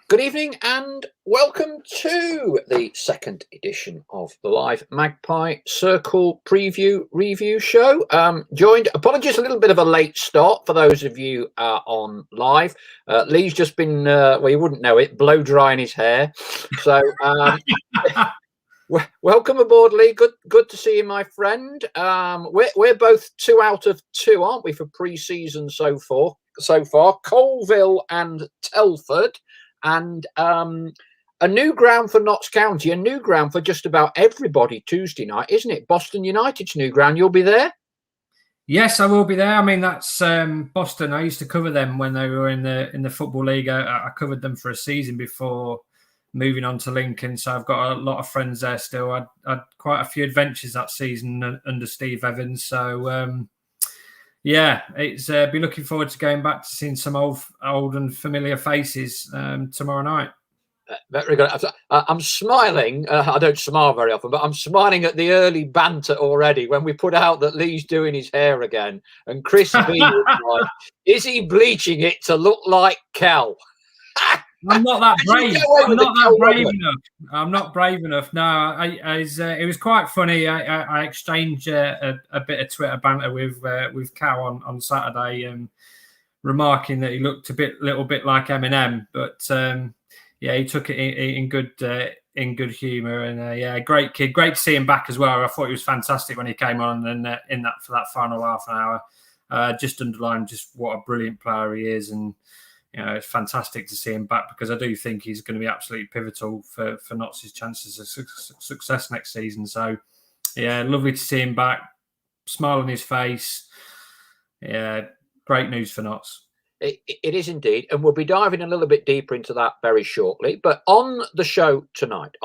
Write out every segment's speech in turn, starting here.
Good evening and welcome to the second edition of the live Magpie Circle preview review show. Apologies, a little bit of a late start for those of you on live. Leigh's just been, well, you wouldn't know it, blow drying his hair. So welcome aboard, Leigh. Good to see you, my friend. We're both 2 out of 2, aren't we, for pre-season so far? Colville and Telford. And a new ground for Notts County, a new ground for just about everybody Tuesday night, isn't it? Boston United's new ground. You'll be there? Yes, I will be there. I mean, that's Boston. I used to cover them when they were in the Football League. I covered them for a season before moving on to Lincoln. So I've got a lot of friends there still. I had quite a few adventures that season under Steve Evans. So, yeah, it's be looking forward to going back to seeing some old and familiar faces tomorrow night. Very good. I'm smiling. I don't smile very often, but I'm smiling at the early banter already when we put out that Leigh's doing his hair again. And Chris B was like, is he bleaching it to look like Kel? I'm not that brave. I'm not brave enough. No, it was quite funny. I exchanged a bit of Twitter banter with Cal on Saturday, remarking that he looked a little bit like Eminem, but yeah, he took it in good humour, and yeah, great kid. Great to see him back as well. I thought he was fantastic when he came on, and for that final half an hour, just underlined just what a brilliant player he is, and you know, it's fantastic to see him back because I do think he's going to be absolutely pivotal for Notts' chances of success next season. So, yeah, lovely to see him back. Smile on his face. Yeah, great news for Notts. It is indeed, and we'll be diving a little bit deeper into that very shortly. But on the show tonight,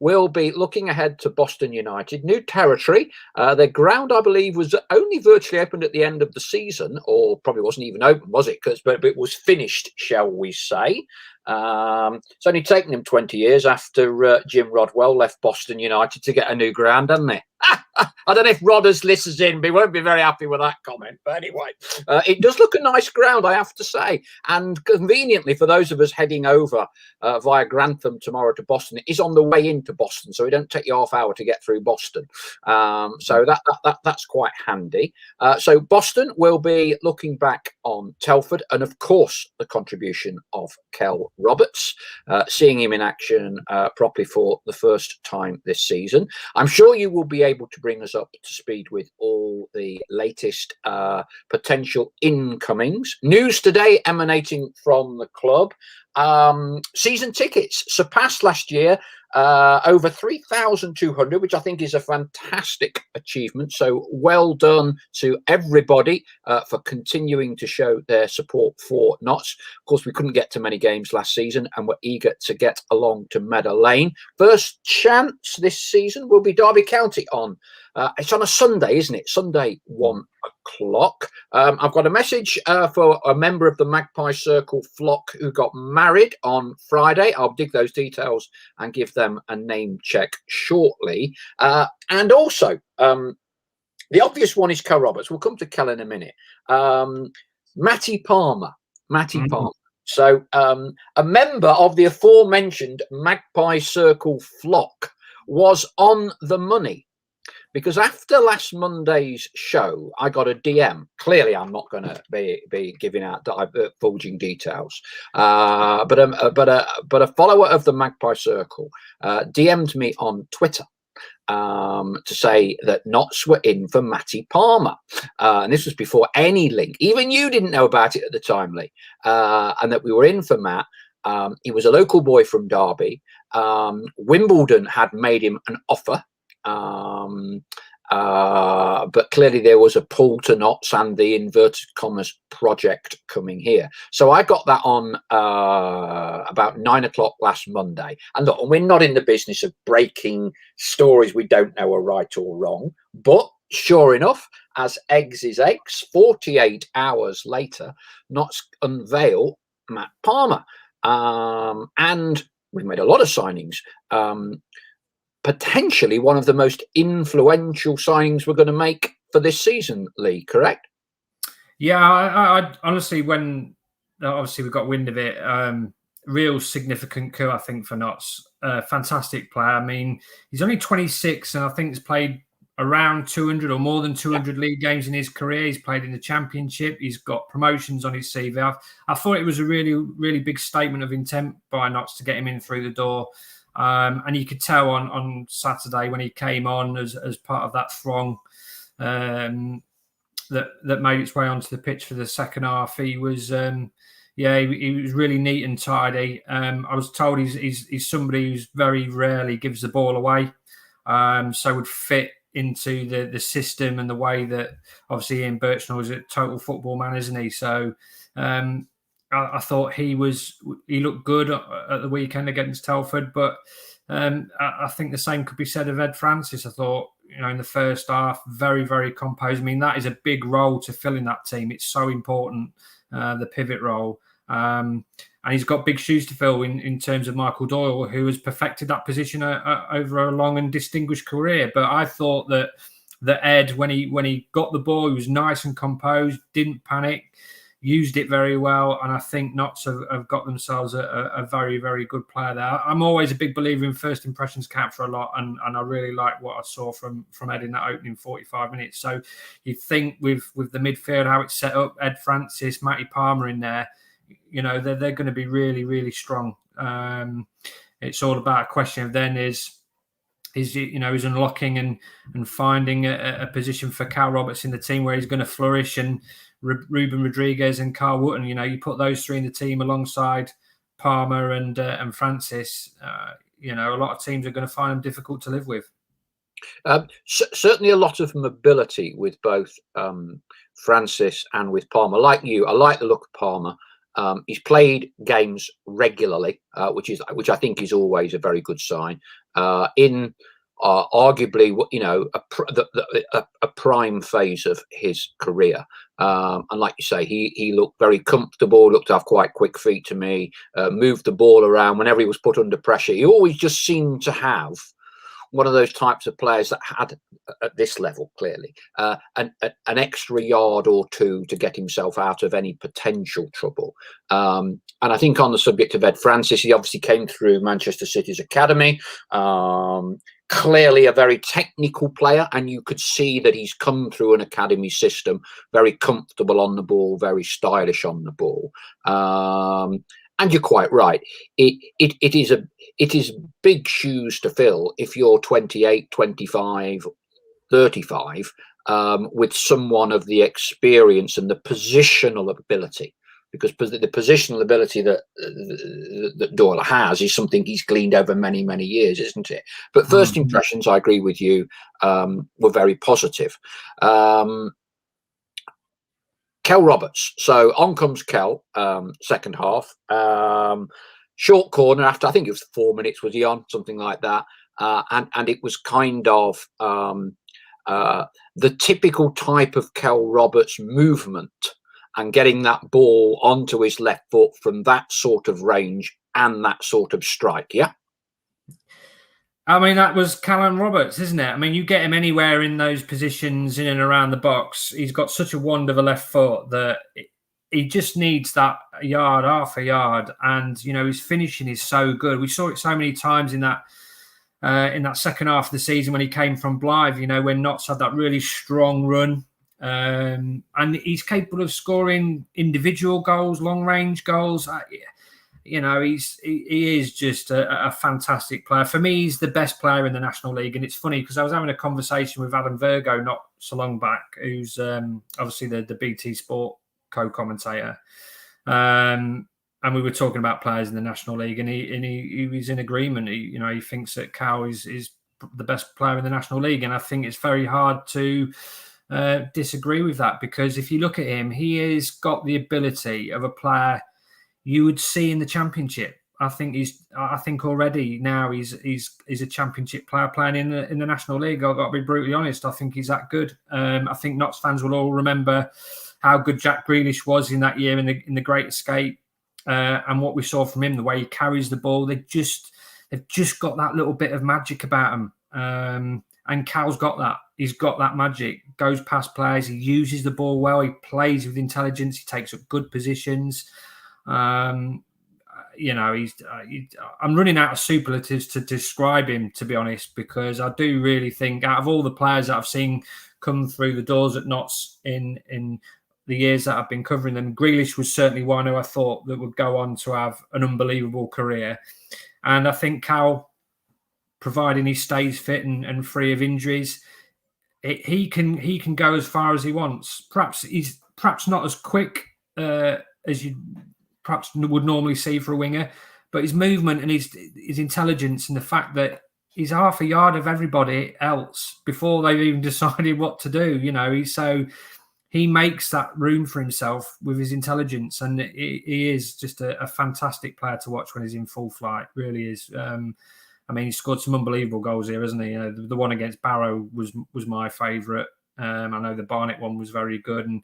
we'll be looking ahead to Boston United, new territory. Their ground, I believe, was only virtually opened at the end of the season, or probably wasn't even open, was it? But it was finished, shall we say? It's only taken them 20 years after Jim Rodwell left Boston United to get a new ground, hasn't it? I don't know if Rodders listens in, but he won't be very happy with that comment. But anyway, it does look a nice ground, I have to say. And conveniently, for those of us heading over via Grantham tomorrow to Boston, it is on the way into Boston, so it don't take you half hour to get through Boston. So that's quite handy. So Boston will be looking back on Telford, and of course, the contribution of Kel Roberts, seeing him in action properly for the first time this season. I'm sure you will be able to bring us up to speed with all the latest potential incomings. News today emanating from the club. Season tickets surpassed last year over 3,200, which I think is a fantastic achievement. So well done to everybody for continuing to show their support for Notts. Of course, we couldn't get to many games last season and we're eager to get along to Meadow Lane. First chance this season will be Derby County on. It's on a Sunday, isn't it? Sunday, 1 o'clock. I've got a message for a member of the Magpie Circle flock who got married on Friday. I'll dig those details and give them a name check shortly. And also, the obvious one is Kel Roberts. We'll come to Kel in a minute. Matty Palmer. So a member of the aforementioned Magpie Circle flock was on the money. Because after last Monday's show, I got a DM. Clearly, I'm not going to be giving out divulging details. But a follower of the Magpie Circle DM'd me on Twitter to say that Notts were in for Matty Palmer. And this was before any link. Even you didn't know about it at the time, Leigh. And that we were in for Matt. He was a local boy from Derby. Wimbledon had made him an offer. But clearly there was a pull to Notts and the inverted commas project coming here. So I got that on about 9 o'clock last Monday. And look, we're not in the business of breaking stories we don't know are right or wrong. But sure enough, as eggs is eggs, 48 hours later, Notts unveil Matt Palmer. And we made a lot of signings. Potentially one of the most influential signings we're going to make for this season, Leigh, correct? Yeah, I honestly, when obviously we got wind of it, real significant coup, I think, for Notts. Fantastic player. I mean, he's only 26 and I think he's played around 200 or more than 200 league games in his career. He's played in the Championship. He's got promotions on his CV. I thought it was a really, really big statement of intent by Notts to get him in through the door. And you could tell on Saturday when he came on as part of that throng that made its way onto the pitch for the second half. He was, he was really neat and tidy. I was told he's somebody who's very rarely gives the ball away, so would fit into the system and the way that obviously Ian Burchnall is a total football man, isn't he? So I thought he looked good at the weekend against Telford, but I think the same could be said of Ed Francis. I thought, in the first half, very, very composed. I mean, that is a big role to fill in that team. It's so important, the pivot role. And he's got big shoes to fill in terms of Michael Doyle, who has perfected that position over a long and distinguished career. But I thought that Ed, when he got the ball, he was nice and composed, didn't panic, used it very well. And I think Notts have got themselves a very, very good player there. I'm always a big believer in first impressions count for a lot. And I really like what I saw from Ed in that opening 45 minutes. So you think with the midfield, how it's set up, Ed Francis, Matty Palmer in there, they're going to be really, really strong. It's all about a question of then is unlocking and finding a position for Cal Roberts in the team where he's going to flourish, and Ruben Rodriguez and Carl Wootton. You put those three in the team alongside Palmer and Francis. A lot of teams are going to find them difficult to live with. Certainly a lot of mobility with both Francis and with Palmer. Like you, I like the look of Palmer. He's played games regularly, which I think is always a very good sign. In arguably, a prime phase of his career, and like you say, he looked very comfortable. Looked to have quite quick feet to me. Moved the ball around whenever he was put under pressure. He always just seemed to have one of those types of players that had, at this level, clearly, an extra yard or two to get himself out of any potential trouble. And I think on the subject of Ed Francis, he obviously came through Manchester City's academy. Clearly a very technical player, and you could see that he's come through an academy system, very comfortable on the ball, very stylish on the ball. And you're quite right. It is big shoes to fill if you're 28, 25, 35, with someone of the experience and the positional ability. Because the positional ability that Doyle has is something he's gleaned over many, many years, isn't it? But first impressions, I agree with you, were very positive. Kel Roberts. So on comes Kel, second half. Short corner after, I think it was 4 minutes was he on, something like that. And it was kind of the typical type of Kel Roberts movement and getting that ball onto his left foot from that sort of range and that sort of strike, yeah? I mean, that was Callum Roberts, isn't it? I mean, you get him anywhere in those positions in and around the box. He's got such a wand of a left foot that he just needs that yard, half a yard. And, his finishing is so good. We saw it so many times in that second half of the season when he came from Blythe, when Notts had that really strong run. And he's capable of scoring individual goals, long-range goals. He is just a fantastic player. For me, he's the best player in the National League. And it's funny because I was having a conversation with Adam Virgo not so long back, who's obviously the BT Sport co-commentator. And we were talking about players in the National League, and he was in agreement. He thinks that Cow is the best player in the National League. And I think it's very hard to disagree with that, because if you look at him, he has got the ability of a player you would see in the Championship. I think already now he's a Championship player playing in the National League. I've got to be brutally honest. I think he's that good. I think Notts fans will all remember how good Jack Grealish was in that year in the Great Escape, and what we saw from him, the way he carries the ball. They've just got that little bit of magic about him. And Cal's got that. He's got that magic. Goes past players. He uses the ball well. He plays with intelligence. He takes up good positions. I'm running out of superlatives to describe him, to be honest, because I do really think out of all the players that I've seen come through the doors at Notts in the years that I've been covering them, Grealish was certainly one who I thought that would go on to have an unbelievable career. And I think Cal, providing he stays fit and free of injuries, he can go as far as he wants. Perhaps he's not as quick as you perhaps would normally see for a winger, but his movement and his intelligence and the fact that he's half a yard of everybody else before they've even decided what to do. He makes that room for himself with his intelligence, and he is just a fantastic player to watch when he's in full flight. Really is. He scored some unbelievable goals here, hasn't he? The one against Barrow was my favourite. I know the Barnet one was very good, and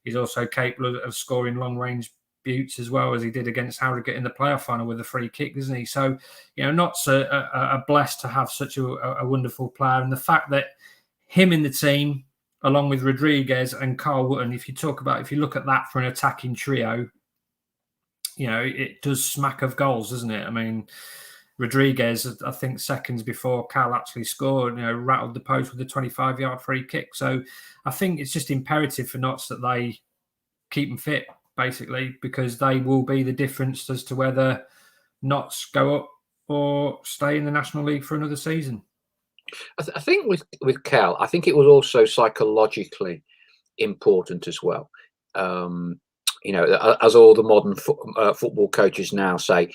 he's also capable of scoring long-range buttes as well, as he did against Harrogate in the playoff final with a free kick, isn't he? So, Notts are blessed to have such a wonderful player, and the fact that him in the team, along with Rodriguez and Carl Wootton, if you look at that for an attacking trio, it does smack of goals, doesn't it? Rodriguez, I think seconds before Cal actually scored, rattled the post with a 25-yard free kick. So I think it's just imperative for Notts that they keep them fit, basically, because they will be the difference as to whether Notts go up or stay in the National League for another season. I think with Cal, I think it was also psychologically important as well. As all the modern football coaches now say,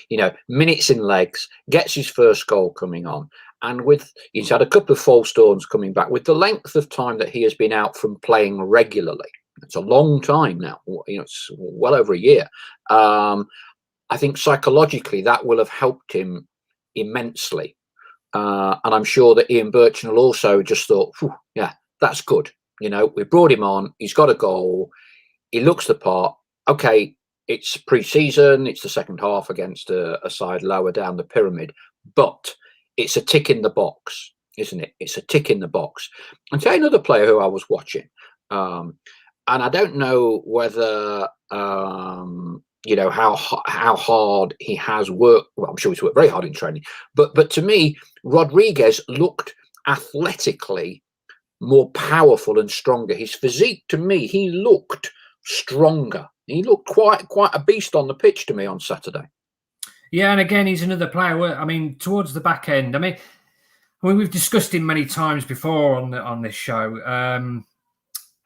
minutes in legs, gets his first goal coming on. And he's had a couple of false dawns coming back. With the length of time that he has been out from playing regularly, it's a long time now, it's well over a year. I think psychologically that will have helped him immensely. And I'm sure that Ian Burchnall also just thought, yeah, that's good. We brought him on, he's got a goal, he looks the part. Okay, it's pre-season, it's the second half against a side lower down the pyramid, but it's a tick in the box, isn't it? It's a tick in the box. And tell you another player who I was watching, and I don't know whether, how hard he has worked. Well, I'm sure he's worked very hard in training, but to me, Rodriguez looked athletically more powerful and stronger. His physique, to me, he looked stronger. He looked quite a beast on the pitch to me on Saturday. Yeah, and again, he's another player. Towards the back end. We've discussed him many times before on this show,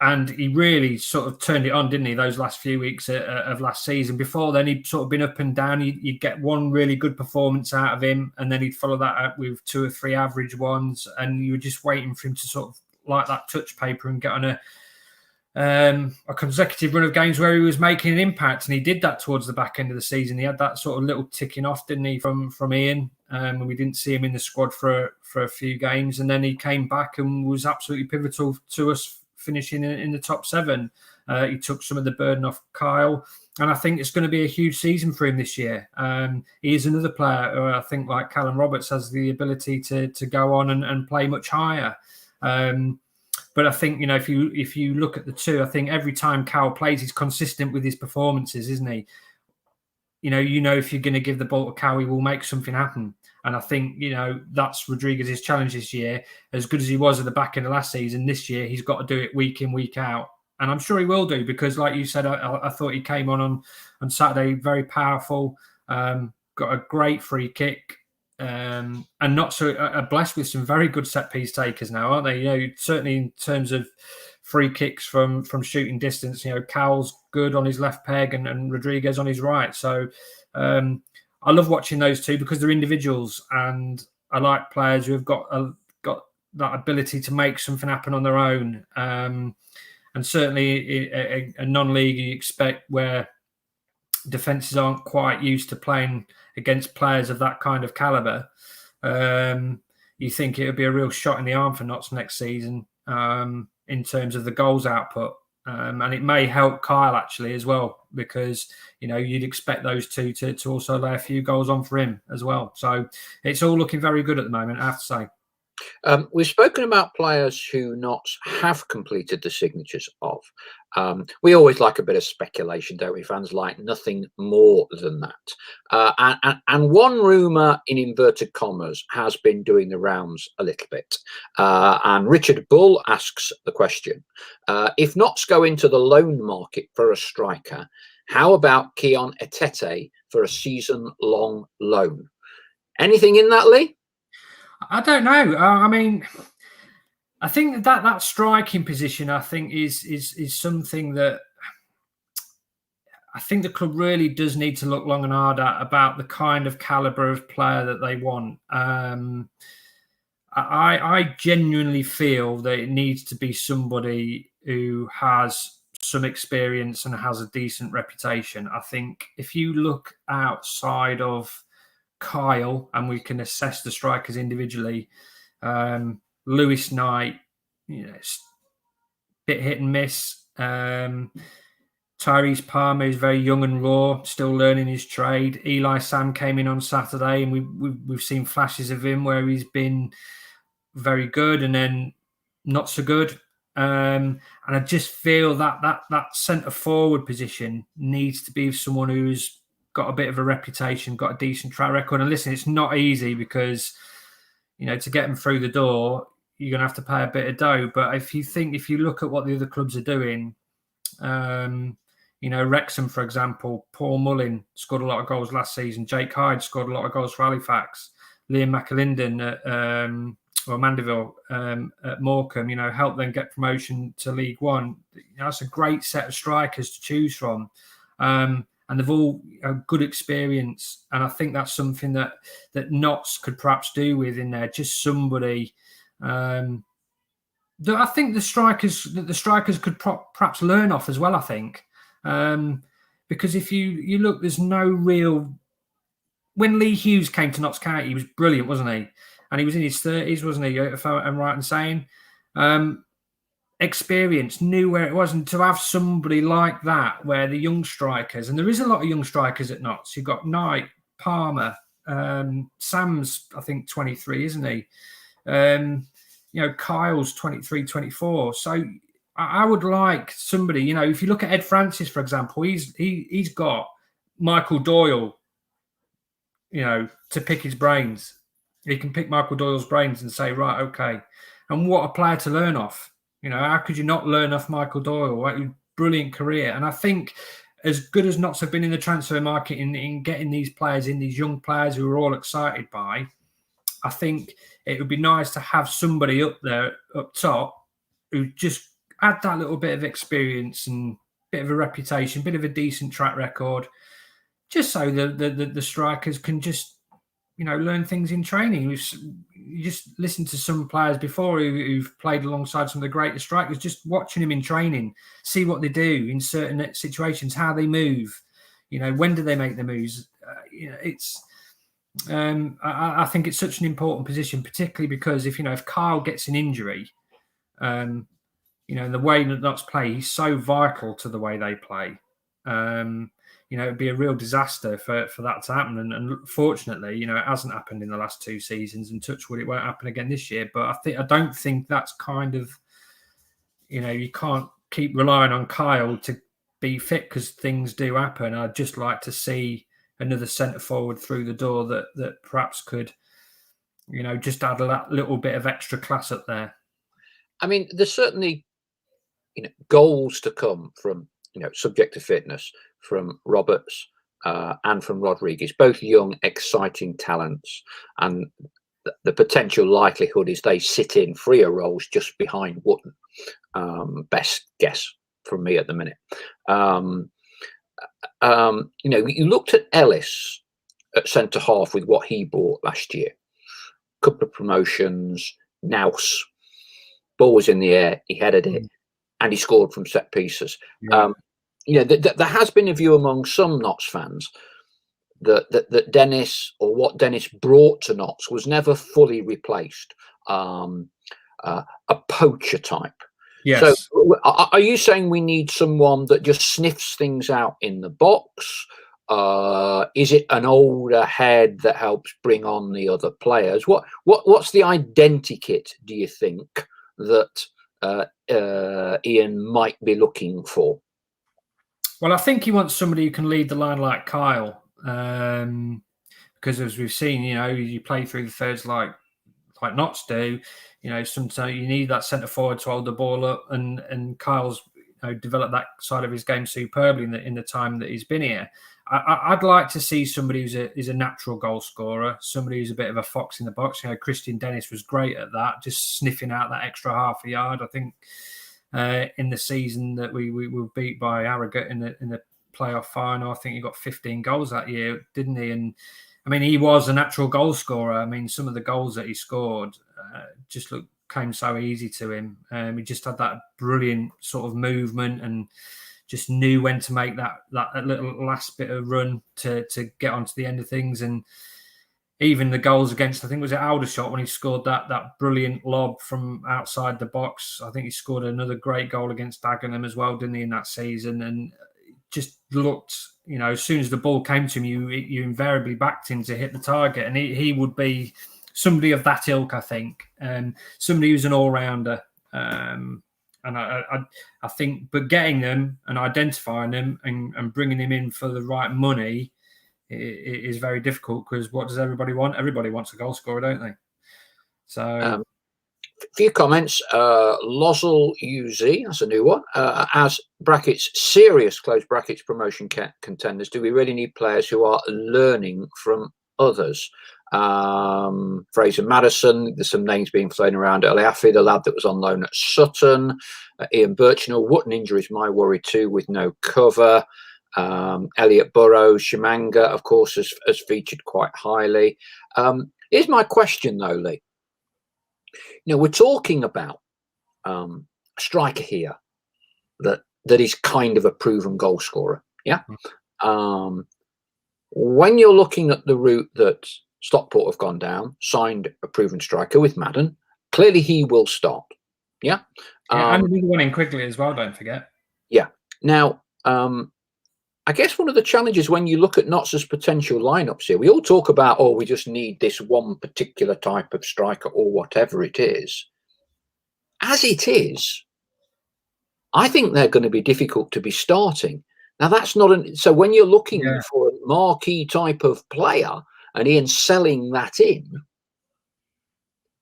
and he really sort of turned it on, didn't he? Those last few weeks of last season. Before then, he'd sort of been up and down. You'd get one really good performance out of him, and then he'd follow that up with 2 or 3 average ones, and you were just waiting for him to sort of like that touch paper and get on a consecutive run of games where he was making an impact, and he did that towards the back end of the season. He had that sort of little ticking off, didn't he, from Ian? And we didn't see him in the squad for a few games, and then he came back and was absolutely pivotal to us finishing in the top 7. He took some of the burden off Kyle, and I think it's going to be a huge season for him this year. He is another player who I think, like Callum Roberts, has the ability to go on and play much higher. But I think, if you look at the two, I think every time Cal plays, he's consistent with his performances, isn't he? If you're going to give the ball to Cal, he will make something happen. And I think, that's Rodriguez's challenge this year. As good as he was at the back end of last season, this year, he's got to do it week in, week out. And I'm sure he will do, because like you said, I thought he came on Saturday, very powerful, got a great free kick. And not so blessed with some very good set piece takers now, aren't they? Certainly in terms of free kicks from shooting distance, Cal's good on his left peg and Rodriguez on his right. So I love watching those two because they're individuals, and I like players who have got that ability to make something happen on their own. And certainly a non-league you expect, where defences aren't quite used to playing against players of that kind of calibre. You think it would be a real shot in the arm for Notts next season in terms of the goals output. And it may help Kyle actually as well, because you'd expect those two to also lay a few goals on for him as well. So it's all looking very good at the moment, I have to say. We've spoken about players who Notts have completed the signatures of. We always like a bit of speculation, don't we? Fans like nothing more than that. And one rumour, in inverted commas, has been doing the rounds a little bit. And Richard Bull asks the question, if Notts go into the loan market for a striker, how about Keon Etete for a season-long loan? Anything in that, Leigh? I don't know. I mean, I think that striking position, I think, is something that I think the club really does need to look long and hard at, about the kind of calibre of player that they want. I genuinely feel that it needs to be somebody who has some experience and has a decent reputation. I think if you look outside of Kyle, and we can assess the strikers individually, Lewis Knight, bit hit and miss. Tyrese Palmer is very young and raw, still learning his trade. Eli Sam came in on Saturday, and we've seen flashes of him where he's been very good and then not so good. And I just feel that centre forward position needs to be someone who's got a bit of a reputation, got a decent track record. And listen, it's not easy because, to get them through the door, you're going to have to pay a bit of dough. But if you look at what the other clubs are doing, Wrexham, for example, Paul Mullin scored a lot of goals last season. Jake Hyde scored a lot of goals for Halifax. Liam McAlinden at Mandeville at Morecambe, helped them get promotion to League One. That's a great set of strikers to choose from. And they've all good experience, and I think that's something that Notts could perhaps do with in there. Just somebody that I think the strikers could perhaps learn off as well. I think because if you look, there's no real. When Lee Hughes came to Notts County, he was brilliant, wasn't he? And he was in his 30s, wasn't he? If I'm right in saying. Experience, knew where it was, and to have somebody like that, where the young strikers, and there is a lot of young strikers at Notts. You've got Knight, Palmer, Sam's, I think 23, isn't he? Kyle's 23, 24. So I would like somebody, if you look at Ed Francis, for example, he's got Michael Doyle, to pick his brains. He can pick Michael Doyle's brains and say, right, okay, and what a player to learn off. How could you not learn off Michael Doyle? What a brilliant career. And I think as good as Notts have been in the transfer market in getting these players in, these young players who we're all excited by, I think it would be nice to have somebody up top, who just add that little bit of experience and bit of a reputation, bit of a decent track record, just so the strikers can just, learn things in training. You just listen to some players before who've played alongside some of the greatest strikers, just watching them in training, see what they do in certain situations, how they move, when do they make the moves? I think it's such an important position, particularly because if Kyle gets an injury, the way that Notts play, he's so vital to the way they play. It'd be a real disaster for that to happen. And fortunately, it hasn't happened in the last 2 seasons, and touch wood, it won't happen again this year. But I don't think that's kind of, you can't keep relying on Kyle to be fit because things do happen. I'd just like to see another centre forward through the door that perhaps could, just add that little bit of extra class up there. I mean, there's certainly, goals to come from, subject to fitness, from Roberts and from Rodriguez, both young, exciting talents. And the potential likelihood is they sit in freer roles just behind Wootton. Best guess from me at the minute. You looked at Ellis at centre half with what he brought last year. Couple of promotions, Nous. Ball was in the air, he headed it, and he scored from set pieces. Yeah. There has been a view among some Notts fans that Dennis, or what Dennis brought to Notts, was never fully replaced. A poacher type. Yes. So are you saying we need someone that just sniffs things out in the box, Is it an older head that helps bring on the other players? What's the identikit, do you think, that Ian might be looking for? Well, I think he wants somebody who can lead the line like Kyle, because as we've seen, you play through the thirds like Notts do. Sometimes you need that centre forward to hold the ball up, and Kyle's developed that side of his game superbly in the time that he's been here. I'd like to see somebody who's a natural goal scorer, somebody who's a bit of a fox in the box. Christian Dennis was great at that, just sniffing out that extra half a yard. I think in the season that we were beat by Harrogate in the playoff final, I think he got 15 goals that year, didn't he? And I mean, he was a natural goal scorer. I mean, some of the goals that he scored just came so easy to him. He just had that brilliant sort of movement and just knew when to make that little last bit of run to get onto the end of things. And even the goals against, I think, was it Aldershot when he scored that brilliant lob from outside the box. I think he scored another great goal against Dagenham as well, didn't he, in that season? And just looked, as soon as the ball came to him, you invariably backed him to hit the target. And he would be somebody of that ilk, I think, somebody who's an all-rounder. And I think, but getting them and identifying them and bringing them in for the right money is very difficult, because what does everybody want? Everybody wants a goal scorer, don't they? So, a few comments. Lozel UZ, that's a new one. As brackets, serious close brackets promotion contenders, do we really need players who are learning from others? Fraser Madison, there's some names being thrown around. Eliafi, the lad that was on loan at Sutton. Ian Burchnall, Wootton injury is my worry too, with no cover. Elliot Burrows, Shimanga, of course, has featured quite highly. Here's my question, though, Leigh. We're talking about a striker here that is kind of a proven goal scorer. Yeah. When you're looking at the route that Stockport have gone down, signed a proven striker with Madden, clearly he will start. Yeah. And another one in quickly as well, don't forget. Yeah. Now, I guess one of the challenges when you look at Notts' potential lineups here, we all talk about, we just need this one particular type of striker or whatever it is. As it is, I think they're going to be difficult to be starting. Now, that's not so when you're looking for a marquee type of player and Ian's selling that in,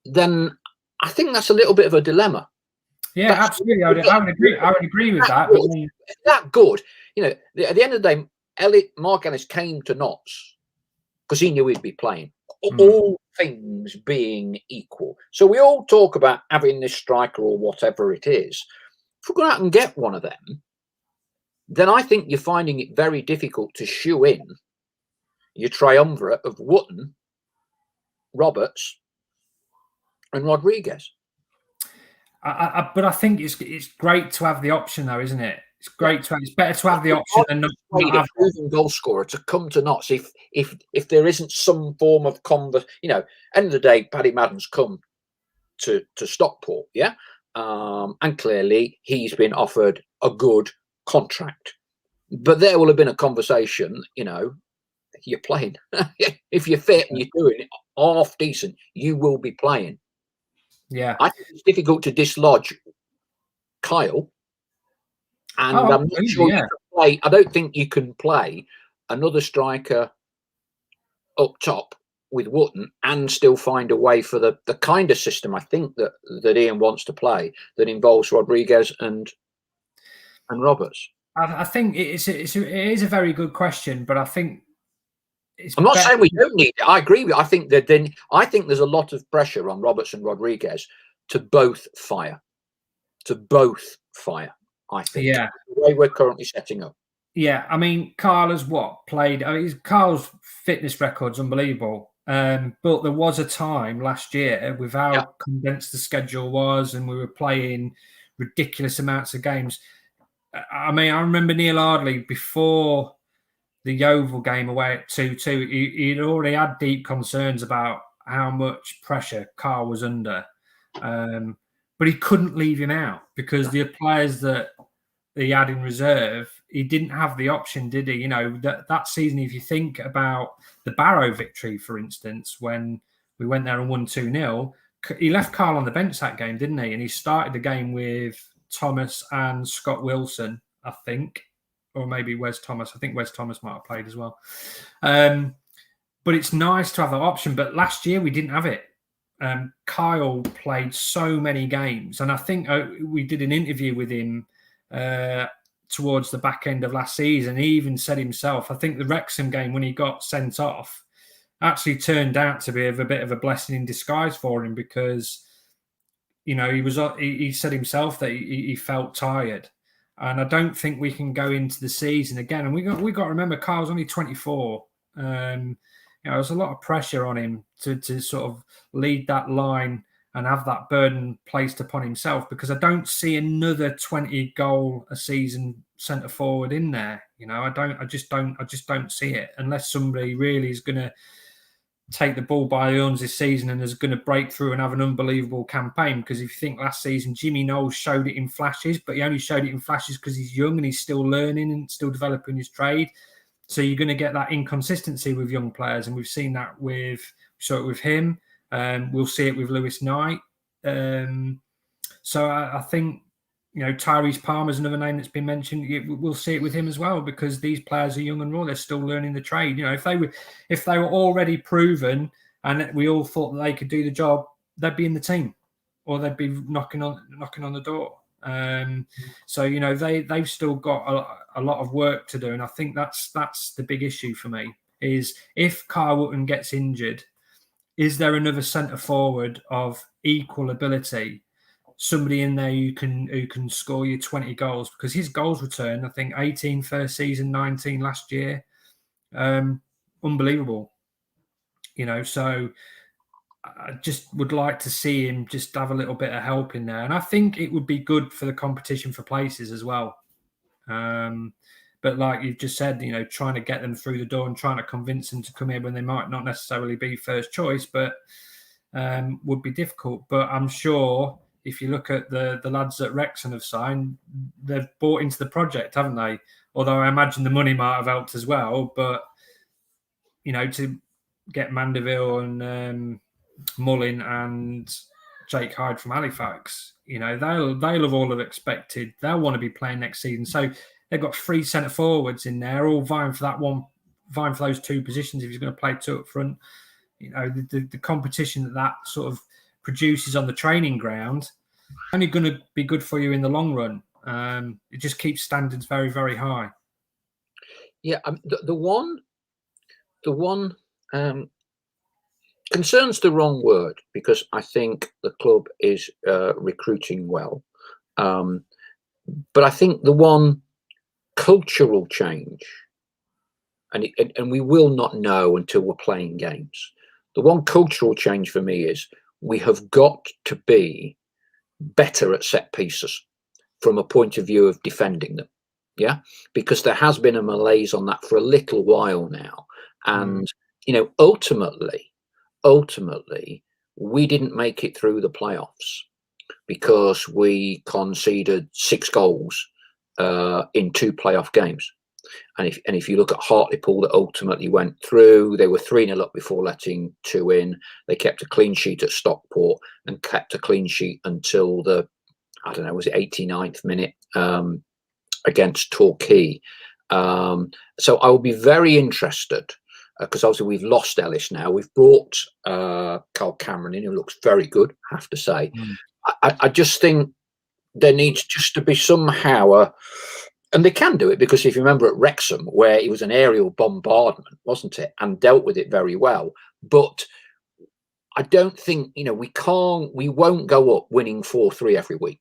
then I think that's a little bit of a dilemma. Yeah, absolutely. I would agree with that. That good. At the end of the day, Mark Ellis came to Notts because he knew he'd be playing. All things being equal. So we all talk about having this striker or whatever it is. If we go out and get one of them, then I think you're finding it very difficult to shoe in your triumvirate of Wootton, Roberts, and Rodriguez. But I think it's great to have the option, though, isn't it? It's great to have. It's better to have the option than not have a proven goal scorer to come to Notts if there isn't some form of end of the day, Paddy Madden's come to Stockport, yeah, and clearly he's been offered a good contract, but there will have been a conversation. You're playing. If you're fit and you're doing it half decent, you will be playing. Yeah, I think it's difficult to dislodge Kyle. And I'm not sure you can play. I don't think you can play another striker up top with Wootton and still find a way for the kind of system I think that Ian wants to play that involves Rodriguez and Roberts. I think it is a very good question, but I think I'm not saying we don't need it. I agree with you. I think there's a lot of pressure on Roberts and Rodriguez to both fire. I think. Yeah. The way we're currently setting up. Yeah, I mean, Carl has played. I mean, Carl's fitness record's unbelievable. But there was a time last year with how condensed the schedule was, and we were playing ridiculous amounts of games. I mean, I remember Neil Ardley before the Yeovil game away at 2-2. He'd already had deep concerns about how much pressure Carl was under. But he couldn't leave him out because the players that he had in reserve, he didn't have the option, did he? You know, that season, if you think about the Barrow victory, for instance, when we went there and won 2-0, he left Carl on the bench that game, didn't he? And he started the game with Thomas and Scott Wilson, I think, or maybe Wes Thomas. I think Wes Thomas might have played as well. But it's nice to have that option. But last year we didn't have it. Kyle played so many games, and I think we did an interview with him towards the back end of last season. He even said himself, I think the Wrexham game when he got sent off actually turned out to be a bit of a blessing in disguise for him, because, you know, he said himself that he felt tired, and I don't think we can go into the season again. And we got to remember, Kyle's only 24. You know, there's a lot of pressure on him to sort of lead that line and have that burden placed upon himself, because I don't see another 20 goal a season centre forward in there. You know, I just don't see it, unless somebody really is going to take the bull by the horns this season and is going to break through and have an unbelievable campaign. Because if you think last season, Jimmy Knowles showed it in flashes, but he only showed it in flashes because he's young and he's still learning and still developing his trade. So you're going to get that inconsistency with young players, and we've seen that with him. We'll see it with Lewis Knight. So I think, you know, Tyrese Palmer's another name that's been mentioned. We'll see it with him as well, because these players are young and raw. They're still learning the trade. You know, if they were already proven and we all thought that they could do the job, they'd be in the team, or they'd be knocking on the door. So, you know, they've still got a lot of work to do, and I think that's the big issue for me, is if Kyle Wootton gets injured, is there another centre forward of equal ability, somebody in there who can score you 20 goals? Because his goals return, I think 18 first season, 19 last year, unbelievable. You know, so I just would like to see him just have a little bit of help in there. And I think it would be good for the competition for places as well. But like you've just said, you know, trying to get them through the door and trying to convince them to come here when they might not necessarily be first choice, but would be difficult. But I'm sure if you look at the lads that Wrexham have signed, they've bought into the project, haven't they? Although I imagine the money might have helped as well. But, you know, to get Mandeville and Mullin and Jake Hyde from Halifax, you know, they'll have all have expected they'll want to be playing next season. So they've got 3 centre forwards in there, all vying for those 2 positions if he's going to play 2 up front. You know, the competition that sort of produces on the training ground only going to be good for you in the long run. It just keeps standards very, very high. Yeah, the one concern's the wrong word, because I think the club is recruiting well, but I think the one cultural change, and we will not know until we're playing games. The one cultural change for me is we have got to be better at set pieces from a point of view of defending them. Yeah, because there has been a malaise on that for a little while now, and you know, ultimately, we didn't make it through the playoffs because we conceded 6 goals in 2 playoff games. And if you look at Hartlepool that ultimately went through, they were 3-0 up before letting 2 in. They kept a clean sheet at Stockport and kept a clean sheet until the, I don't know, was it 89th minute against Torquay. So I will be very interested, because obviously we've lost Ellis now. We've brought Carl Cameron in, who looks very good, I have to say. I just think there needs just to be somehow and they can do it, because if you remember at Wrexham, where it was an aerial bombardment, wasn't it, and dealt with it very well. But I don't think, you know, we won't go up winning 4-3 every week.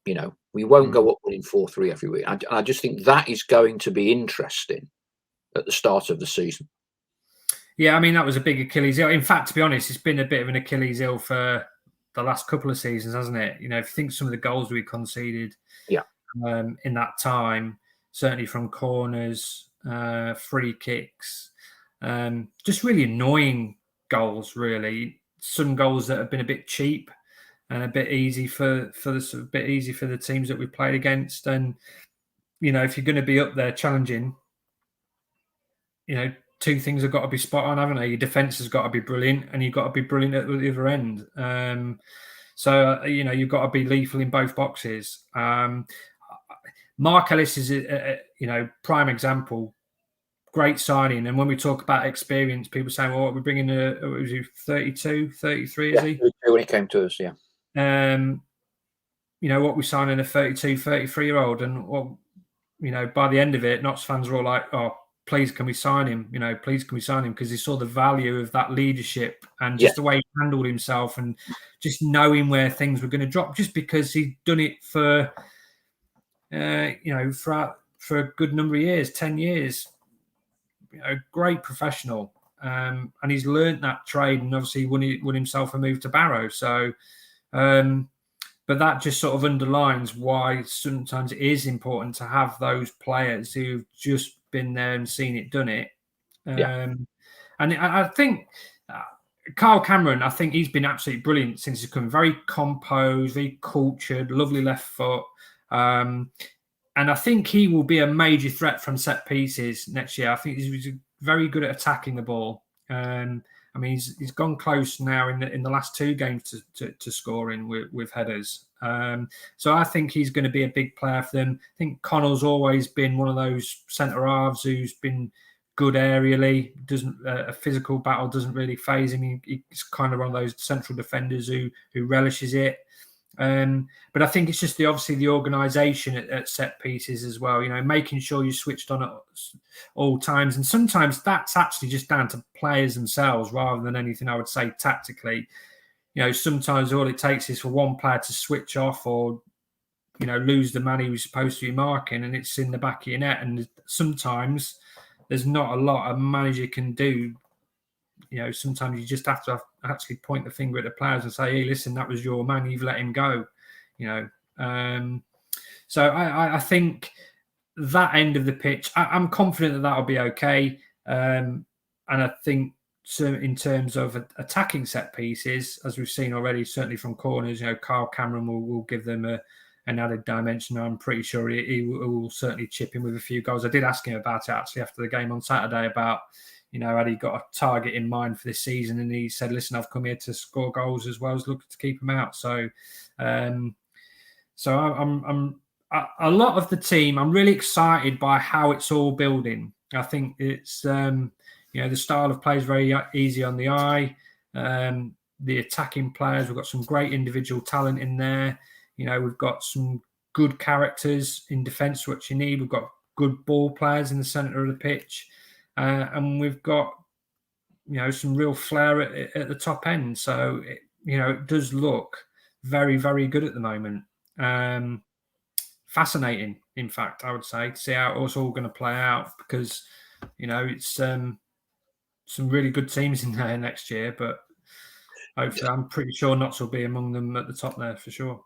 You know, we won't go up winning 4-3 every week. I just think that is going to be interesting at the start of the season. Yeah, I mean, that was a big Achilles heel. In fact, to be honest, it's been a bit of an Achilles heel for the last couple of seasons, hasn't it? You know, if you think some of the goals we conceded in that time, certainly from corners, free kicks, just really annoying goals, really. Some goals that have been a bit cheap and a bit easy for the teams that we played against. And if you're going to be up there challenging, two things have got to be spot on, haven't they? Your defence has got to be brilliant, and you've got to be brilliant at the other end. So you've got to be lethal in both boxes. Mark Ellis is a prime example. Great signing. And when we talk about experience, people say, well, what we're bringing was he 32, 33, is he? When he came to us, yeah. What we signing a 32, 33-year-old, and by the end of it, Notts fans were all like, oh, please can we sign him? Please can we sign him? Because he saw the value of that leadership and just the way he handled himself and just knowing where things were going to drop, just because he'd done it for for a good number of years, 10 years. Great professional, and he's learnt that trade, and obviously won himself a move to Barrow. So, but that just sort of underlines why sometimes it is important to have those players who've just been there and seen it, done it. And I think Kyle Cameron, I think he's been absolutely brilliant since he's come. Very composed, very cultured, lovely left foot. And I think he will be a major threat from set pieces next year. I think he's very good at attacking the ball. He's gone close now in the last two games to scoring with headers. So I think he's going to be a big player for them. I think Connell's always been one of those centre halves who's been good aerially. A physical battle doesn't really faze him. He's kind of one of those central defenders who relishes it. But I think it's just the organisation at set pieces as well, making sure you're switched on at all times. And sometimes that's actually just down to players themselves rather than anything I would say tactically. Sometimes all it takes is for one player to switch off or, lose the man he was supposed to be marking, and it's in the back of your net. And sometimes there's not a lot a manager can do. Sometimes you just have to actually point the finger at the players and say, hey, listen, that was your man, you've let him go. So I think that end of the pitch, I'm confident that'll be okay. And I think in terms of attacking set pieces, as we've seen already, certainly from corners, Kyle Cameron will give them an added dimension. I'm pretty sure he will certainly chip in with a few goals. I did ask him about it actually after the game on Saturday about, had he got a target in mind for this season? And he said, listen, I've come here to score goals as well as looking to keep them out. So, I'm a lot of the team, I'm really excited by how it's all building. I think it's, the style of play is very easy on the eye. The attacking players, we've got some great individual talent in there. We've got some good characters in defence, what you need. We've got good ball players in the centre of the pitch. And we've got, some real flair at the top end. So, it does look very, very good at the moment. Fascinating, in fact, I would say, to see how it's all going to play out because, it's some really good teams in there next year. But hopefully, I'm pretty sure Notts will be among them at the top there for sure.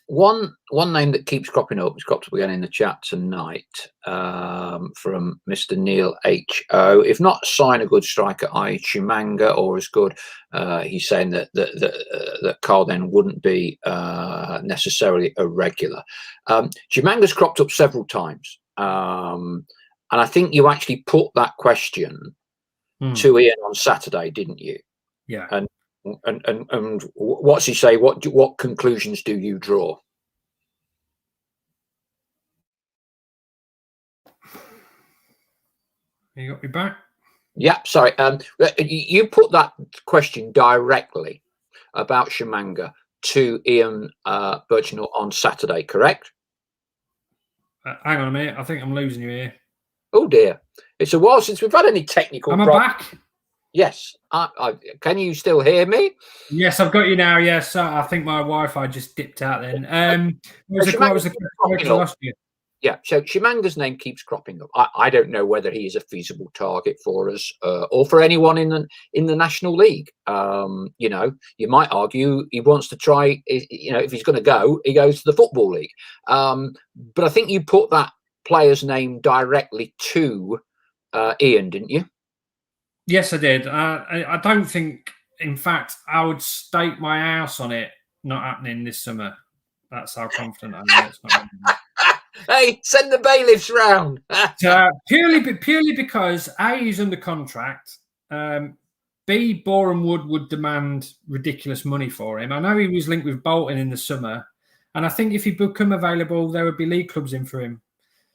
One name that keeps cropping up, it's cropped up again in the chat tonight, from Mr. Neil H.O. If not sign a good striker, i.e. Chimanga, or as good, he's saying that Carl then wouldn't be necessarily a regular. Chimanga's cropped up several times, and I think you actually put that question to Ian on Saturday, didn't you? Yeah. And what's he say? What conclusions do you draw? You got me back? Yeah, sorry. You put that question directly about Chimanga to Ian Burchnall on Saturday, correct? Hang on a minute. I think I'm losing you here. Oh dear! It's a while since we've had any technical. Am I back? Yes. Can you still hear me? Yes, I've got you now. Yes, I think my Wi-Fi just dipped out then. What was the question last year? Yeah, so Chimanga's name keeps cropping up. I don't know whether he is a feasible target for us or for anyone in the National League. You might argue he wants to try. If he's going to go, he goes to the Football League. But I think you put that player's name directly to Ian, didn't you? Yes, I did. I don't think, in fact, I would stake my house on it not happening this summer. That's how confident I am. It's not happening. Hey, send the bailiffs round. Purely because A, he's under contract. B, Boreham Wood would demand ridiculous money for him. I know he was linked with Bolton in the summer, and I think if he become available, there would be league clubs in for him.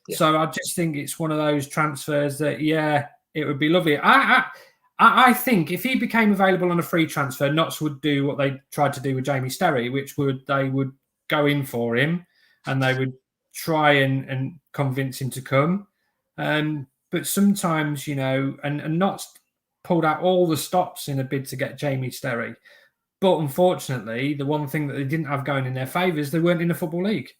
Yeah. So I just think it's one of those transfers that, yeah, it would be lovely. I think if he became available on a free transfer, Notts would do what they tried to do with Jamie Sterry, which they would go in for him and they would try and convince him to come. But sometimes, and Notts pulled out all the stops in a bid to get Jamie Sterry. But unfortunately, the one thing that they didn't have going in their favour is they weren't in the Football League.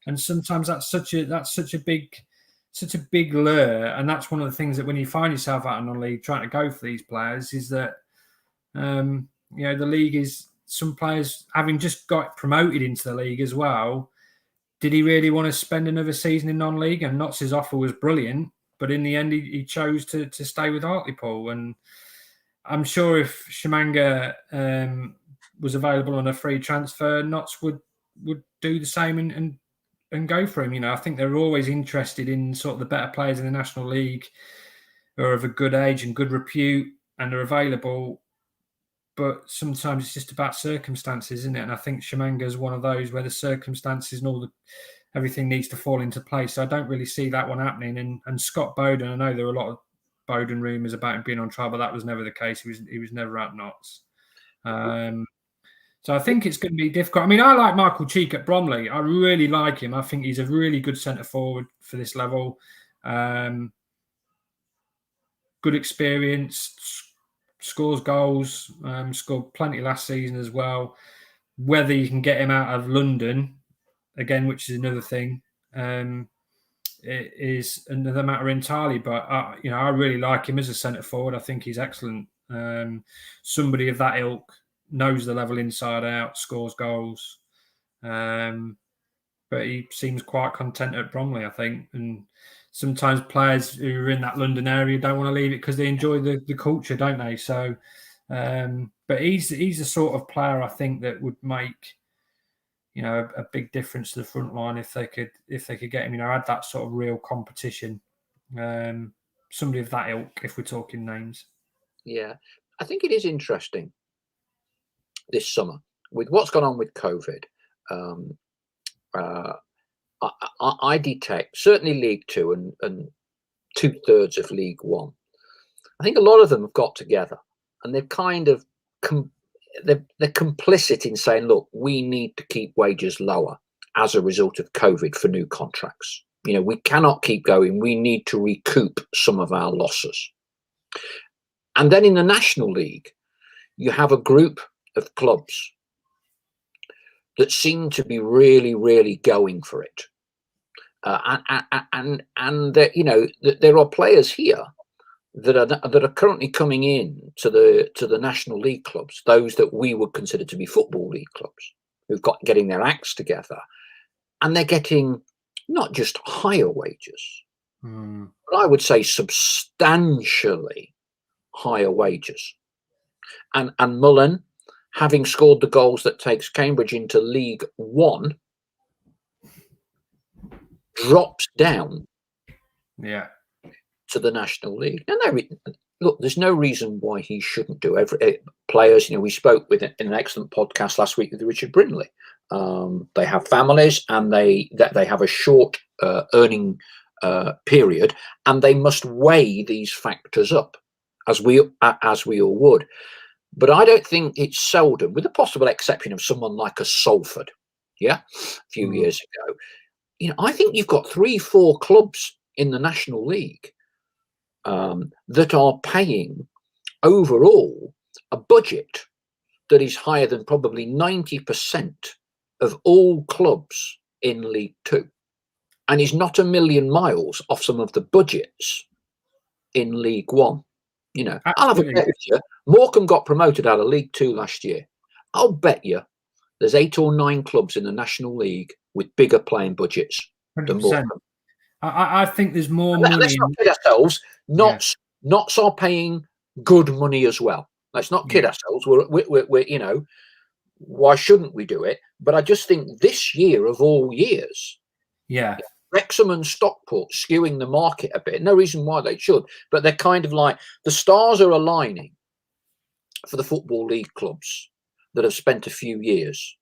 And sometimes that's such a big lure, and that's one of the things that when you find yourself out in non-league trying to go for these players is that the league is some players having just got promoted into the league as well. Did he really want to spend another season in non-league? And Notts' offer was brilliant, but in the end he chose to stay with Hartlepool. And I'm sure if Shimanga was available on a free transfer, Notts would do the same and go for him. I think they're always interested in sort of the better players in the National League who are of a good age and good repute and are available. But sometimes it's just about circumstances, isn't it? And I think Shimanga is one of those where the circumstances and everything needs to fall into place. So I don't really see that one happening. And Scott Bowden, I know there were a lot of Bowden rumours about him being on trial, but that was never the case. He was never at Notts. So I think it's going to be difficult. I mean, I like Michael Cheek at Bromley. I really like him. I think he's a really good centre forward for this level. Good experience, scores goals, scored plenty last season as well. Whether you can get him out of London, again, which is another thing, it is another matter entirely. But, I really like him as a centre forward. I think he's excellent. Somebody of that ilk, knows the level inside out, scores goals. But he seems quite content at Bromley, I think. And sometimes players who are in that London area don't want to leave it because they enjoy the culture, don't they? So, but he's the sort of player I think that would make, a big difference to the front line if they could get him, add that sort of real competition. Somebody of that ilk, if we're talking names. Yeah, I think it is interesting this summer with what's gone on with COVID. I detect certainly League Two and 2/3 of League One. I think a lot of them have got together and they've kind of they're complicit in saying, look, we need to keep wages lower as a result of COVID for new contracts. We cannot keep going. We need to recoup some of our losses. And then in the National League, you have a group of clubs that seem to be really, really going for it, and there are players here that are currently coming in to the National League clubs, those that we would consider to be Football League clubs, who've got getting their acts together, and they're getting not just higher wages, but I would say substantially higher wages, and Mullen, having scored the goals that takes Cambridge into League One, drops down to the National League. And look, there's no reason why he shouldn't do players. We spoke with in an excellent podcast last week with Richard Brindley. They have families and they have a short earning period, and they must weigh these factors up as we all would. But I don't think it's seldom, with the possible exception of someone like a Salford, a few years ago. I think you've got 3-4 clubs in the National League that are paying overall a budget that is higher than probably 90% of all clubs in League Two, and is not a million miles off some of the budgets in League One. I'll have a bet with you. Morecambe got promoted out of League Two last year. I'll bet you there's 8 or 9 clubs in the National League with bigger playing budgets 100%. Than Morecambe. I think there's more money. Let's not kid ourselves. Notts are paying good money as well. Let's not kid ourselves. We're why shouldn't we do it? But I just think this year of all years, Wrexham and Stockport skewing the market a bit. No reason why they should, but they're kind of like the stars are aligning for the Football League clubs that have spent a few years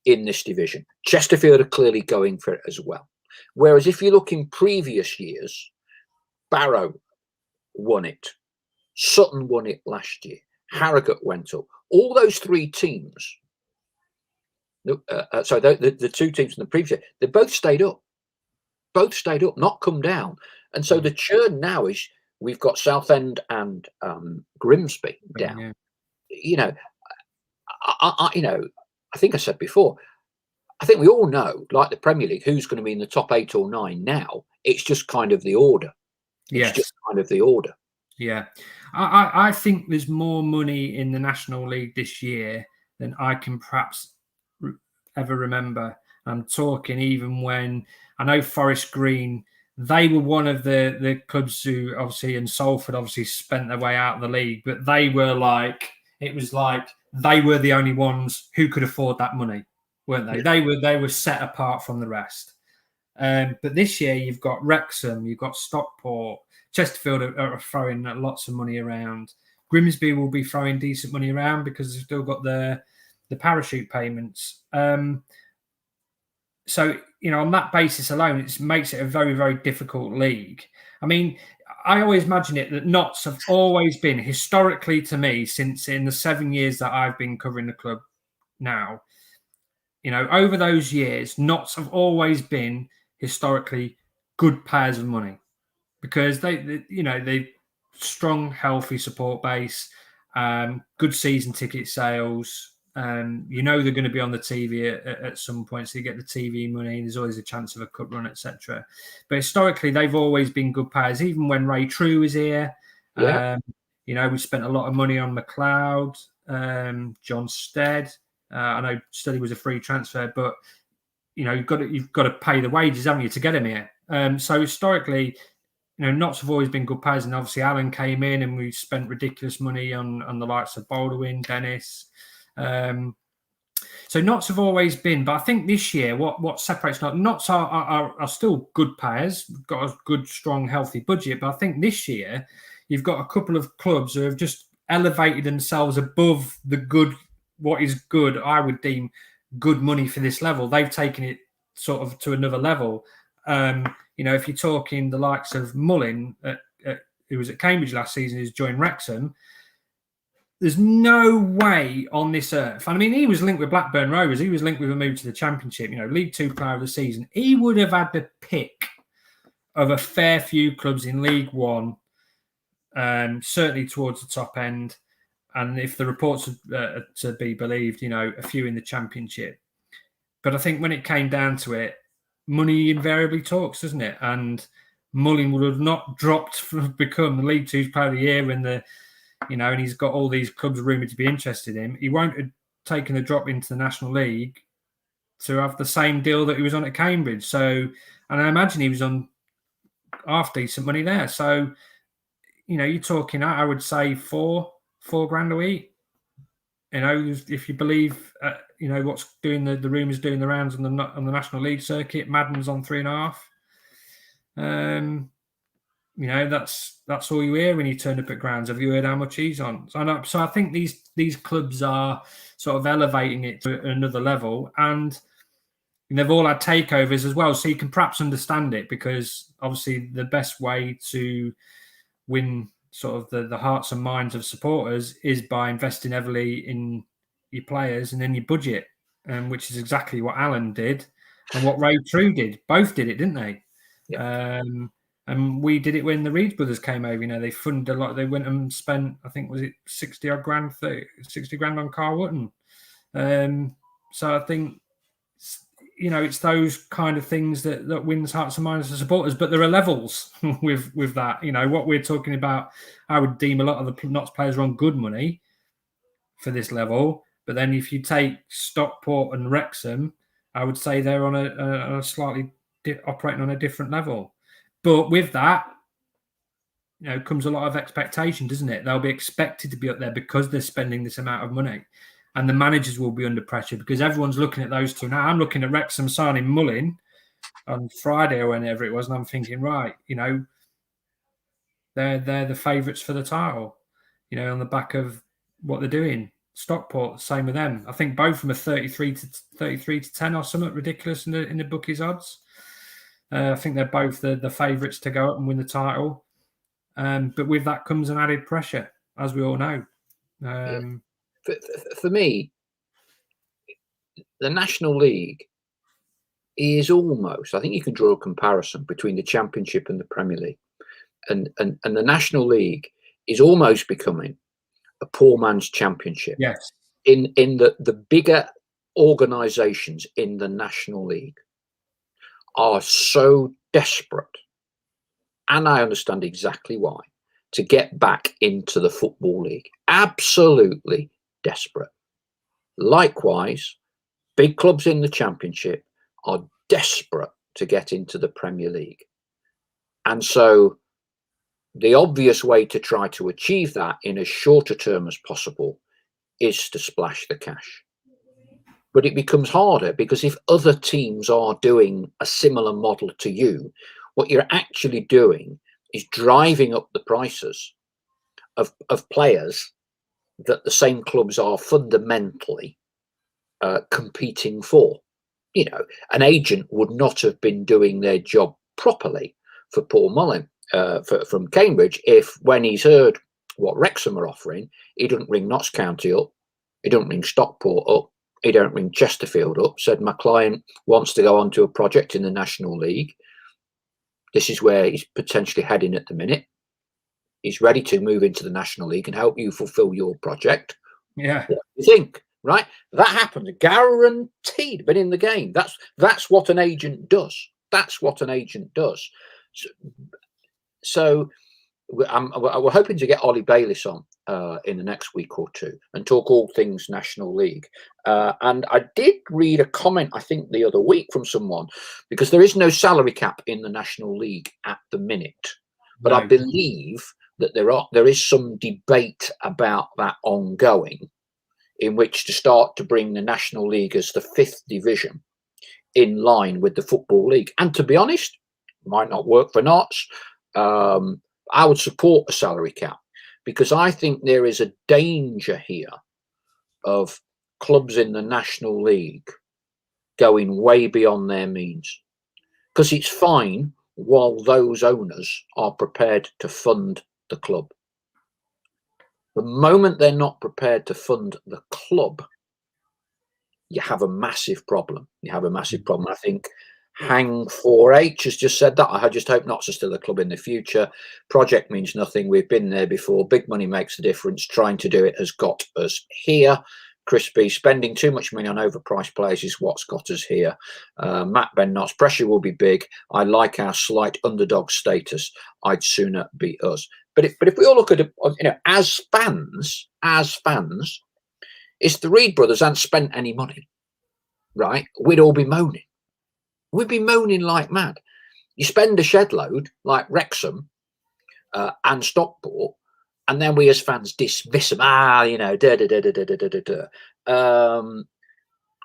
in this division. Chesterfield are clearly going for it as well. Whereas if you look in previous years, Barrow won it, Sutton won it last year, Harrogate went up. All those three teams, the two teams from the previous year, they both stayed up. Both stayed up, not come down. And so the churn now is we've got Southend and Grimsby down. Yeah. You know, I think I said before, I think we all know, like the Premier League, who's going to be in the top 8 or 9 now. It's just kind of the order. It's just kind of the order. Yeah. I think there's more money in the National League this year than I can perhaps ever remember. I'm talking even when I know Forest Green, they were one of the clubs who obviously, and Salford obviously spent their way out of the league, but they were like, it was like they were the only ones who could afford that money, weren't they? Yeah. They were set apart from the rest. But this year you've got Wrexham, you've got Stockport, Chesterfield are throwing lots of money around. Grimsby will be throwing decent money around because they've still got the parachute payments. So, on that basis alone, it makes it a very, very difficult league. I mean, I always imagine it that Notts have always been, historically to me, since in the 7 years that I've been covering the club now, over those years, Notts have always been historically good payers of money because they strong, healthy support base, good season ticket sales. They're going to be on the TV at some point, so you get the TV money. There's always a chance of a cup run, etc. But historically, they've always been good players. Even when Ray True was here, we spent a lot of money on McLeod, John Stead. I know Steady was a free transfer, but you've got to pay the wages, haven't you, to get him here? So historically, Notts have always been good players, and obviously Alan came in, and we spent ridiculous money on the likes of Baldwin, Dennis. So Notts have always been, but I think this year what separates Notts are still good players, got a good, strong, healthy budget. But I think this year you've got a couple of clubs who have just elevated themselves above the good, what is good, I would deem good money for this level. They've taken it sort of to another level. If you're talking the likes of Mullin, who was at Cambridge last season, who's joined Wrexham. There's no way on this earth. I mean, he was linked with Blackburn Rovers. He was linked with a move to the Championship, League Two player of the season. He would have had the pick of a fair few clubs in League One, certainly towards the top end. And if the reports are to be believed, a few in the Championship. But I think when it came down to it, money invariably talks, doesn't it? And Mullin would have not dropped to become the League Two's player of the year when and he's got all these clubs rumoured to be interested in him. He won't have taken the drop into the National League to have the same deal that he was on at Cambridge. So, and I imagine he was on half decent money there. So, you're talking, I would say $4 grand a week. If you believe, what's doing the rumours doing the rounds on the National League circuit, Madden's on 3.5. That's all you hear when you turn up at grounds. Have you heard how much he's on? So I think these clubs are sort of elevating it to another level, and they've all had takeovers as well. So you can perhaps understand it, because obviously the best way to win sort of the hearts and minds of supporters is by investing heavily in your players and then your budget, which is exactly what Alan did and what Ray True did. Both did it, didn't they? Yeah. And we did it when the Reeds brothers came over. They funded a lot. They went and spent, I think, was it 60 grand on Carl Wootton. So I think, it's those kind of things that wins hearts and minds of supporters. But there are levels with that. What we're talking about, I would deem a lot of the Notts players are on good money for this level. But then if you take Stockport and Wrexham, I would say they're on a slightly operating on a different level. But with that, comes a lot of expectation, doesn't it? They'll be expected to be up there because they're spending this amount of money. And the managers will be under pressure because everyone's looking at those two. Now, I'm looking at Wrexham signing Mullin, Friday or whenever it was, and I'm thinking, right, they're the favourites for the title, on the back of what they're doing. Stockport, same with them. I think both of them are 33 to 10 or something ridiculous in the bookies odds. I think they're both the favourites to go up and win the title. But with that comes an added pressure, as we all know. For me, the National League is almost, I think you can draw a comparison between the Championship and the Premier League. And the National League is almost becoming a poor man's championship. Yes. In the bigger organisations in the National League are so desperate, and I understand exactly why, to get back into the Football League. Absolutely desperate. Likewise, big clubs in the Championship are desperate to get into the Premier League. And so the obvious way to try to achieve that in as short a term as possible is to splash the cash. But it becomes harder because if other teams are doing a similar model to you, what you're actually doing is driving up the prices of players that the same clubs are fundamentally competing for. An agent would not have been doing their job properly for Paul Mullin from Cambridge if, when he's heard what Wrexham are offering, he doesn't ring Notts County up, he don't ring Stockport up, he don't ring Chesterfield up, said my client wants to go on to a project in the National League. This is where he's potentially heading at the minute. He's ready to move into the National League and help you fulfill your project. Yeah. What do you think? Right? That happens. Guaranteed. But in the game, that's what an agent does. That's what an agent does. So we're hoping to get Ollie Bayliss on in the next week or two and talk all things National League. And I did read a comment, I think, the other week from someone, because there is no salary cap in the National League at the minute. But I believe that there is some debate about that ongoing, in which to start to bring the National League as the 5th division in line with the Football League. And to be honest, it might not work for Notts. I would support a salary cap, because I think there is a danger here of clubs in the National League going way beyond their means, because it's fine while those owners are prepared to fund the club. The moment they're not prepared to fund the club, you have a massive problem. I think Hang 4H has just said that. I just hope Notts are still a club in the future. Project means nothing. We've been there before. Big money makes the difference. Trying to do it has got us here. Crispy, spending too much money on overpriced players is what's got us here. Matt Ben Notts, pressure will be big. I like our slight underdog status. I'd sooner be us. But if we all look at it, as fans, if the Reed brothers hadn't spent any money, right, we'd all be moaning. We'd be moaning like mad. You spend a shed load like Wrexham and Stockport, and then we as fans dismiss them. I'm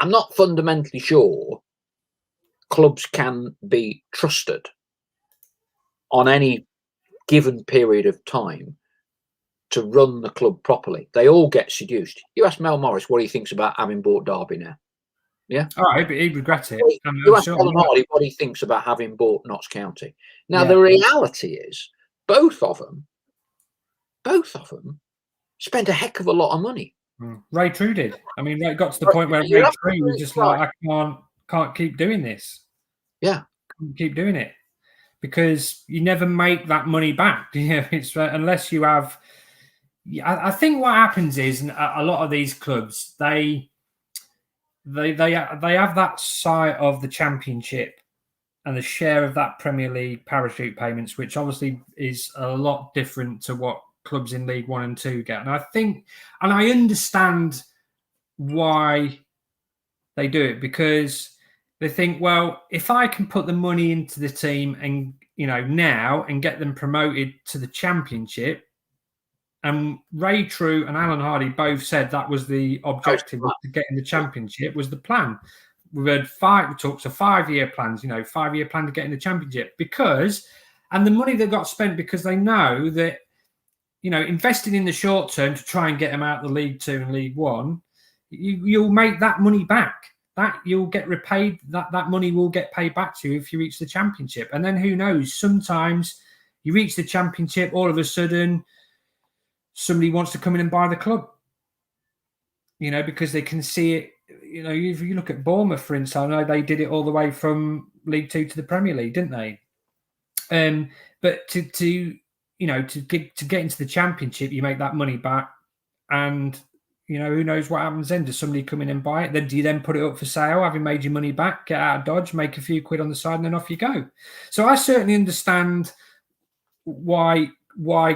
not fundamentally sure clubs can be trusted on any given period of time to run the club properly. They all get seduced. You ask Mel Morris what he thinks about having bought Derby now. Yeah. Oh, he'd regret it. You ask Alan Hardy what he thinks about having bought Notts County. Now, the reality is both of them spent a heck of a lot of money. Ray True did. I mean, it got to the point where Ray True was just like, I can't keep doing this. Yeah. Can't keep doing it. Because you never make that money back. It's unless you have. I think what happens is a lot of these clubs they have that side of the Championship and the share of that Premier League parachute payments, which obviously is a lot different to what clubs in League 1 and 2 get. And I think, and I understand why they do it, because they think, well, if I can put the money into the team and, now and get them promoted to the Championship, and Ray True and Alan Hardy both said that was the objective, to get in the Championship was the plan. we've had talks of 5-year plans, 5-year plan to get in the Championship and the money that got spent because they know that, investing in the short term to try and get them out of the League Two and League One, you'll make that money back. That you'll get repaid. That money will get paid back to you if you reach the Championship. And then who knows? Sometimes you reach the Championship, all of a sudden somebody wants to come in and buy the club. Because they can see it. If you look at Bournemouth, for instance, I know they did it all the way from League Two to the Premier League, didn't they? But to get into the Championship, you make that money back, and who knows what happens then? Does somebody come in and buy it? Then do you then put it up for sale, having made your money back, get out of Dodge, make a few quid on the side, and then off you go? So I certainly understand why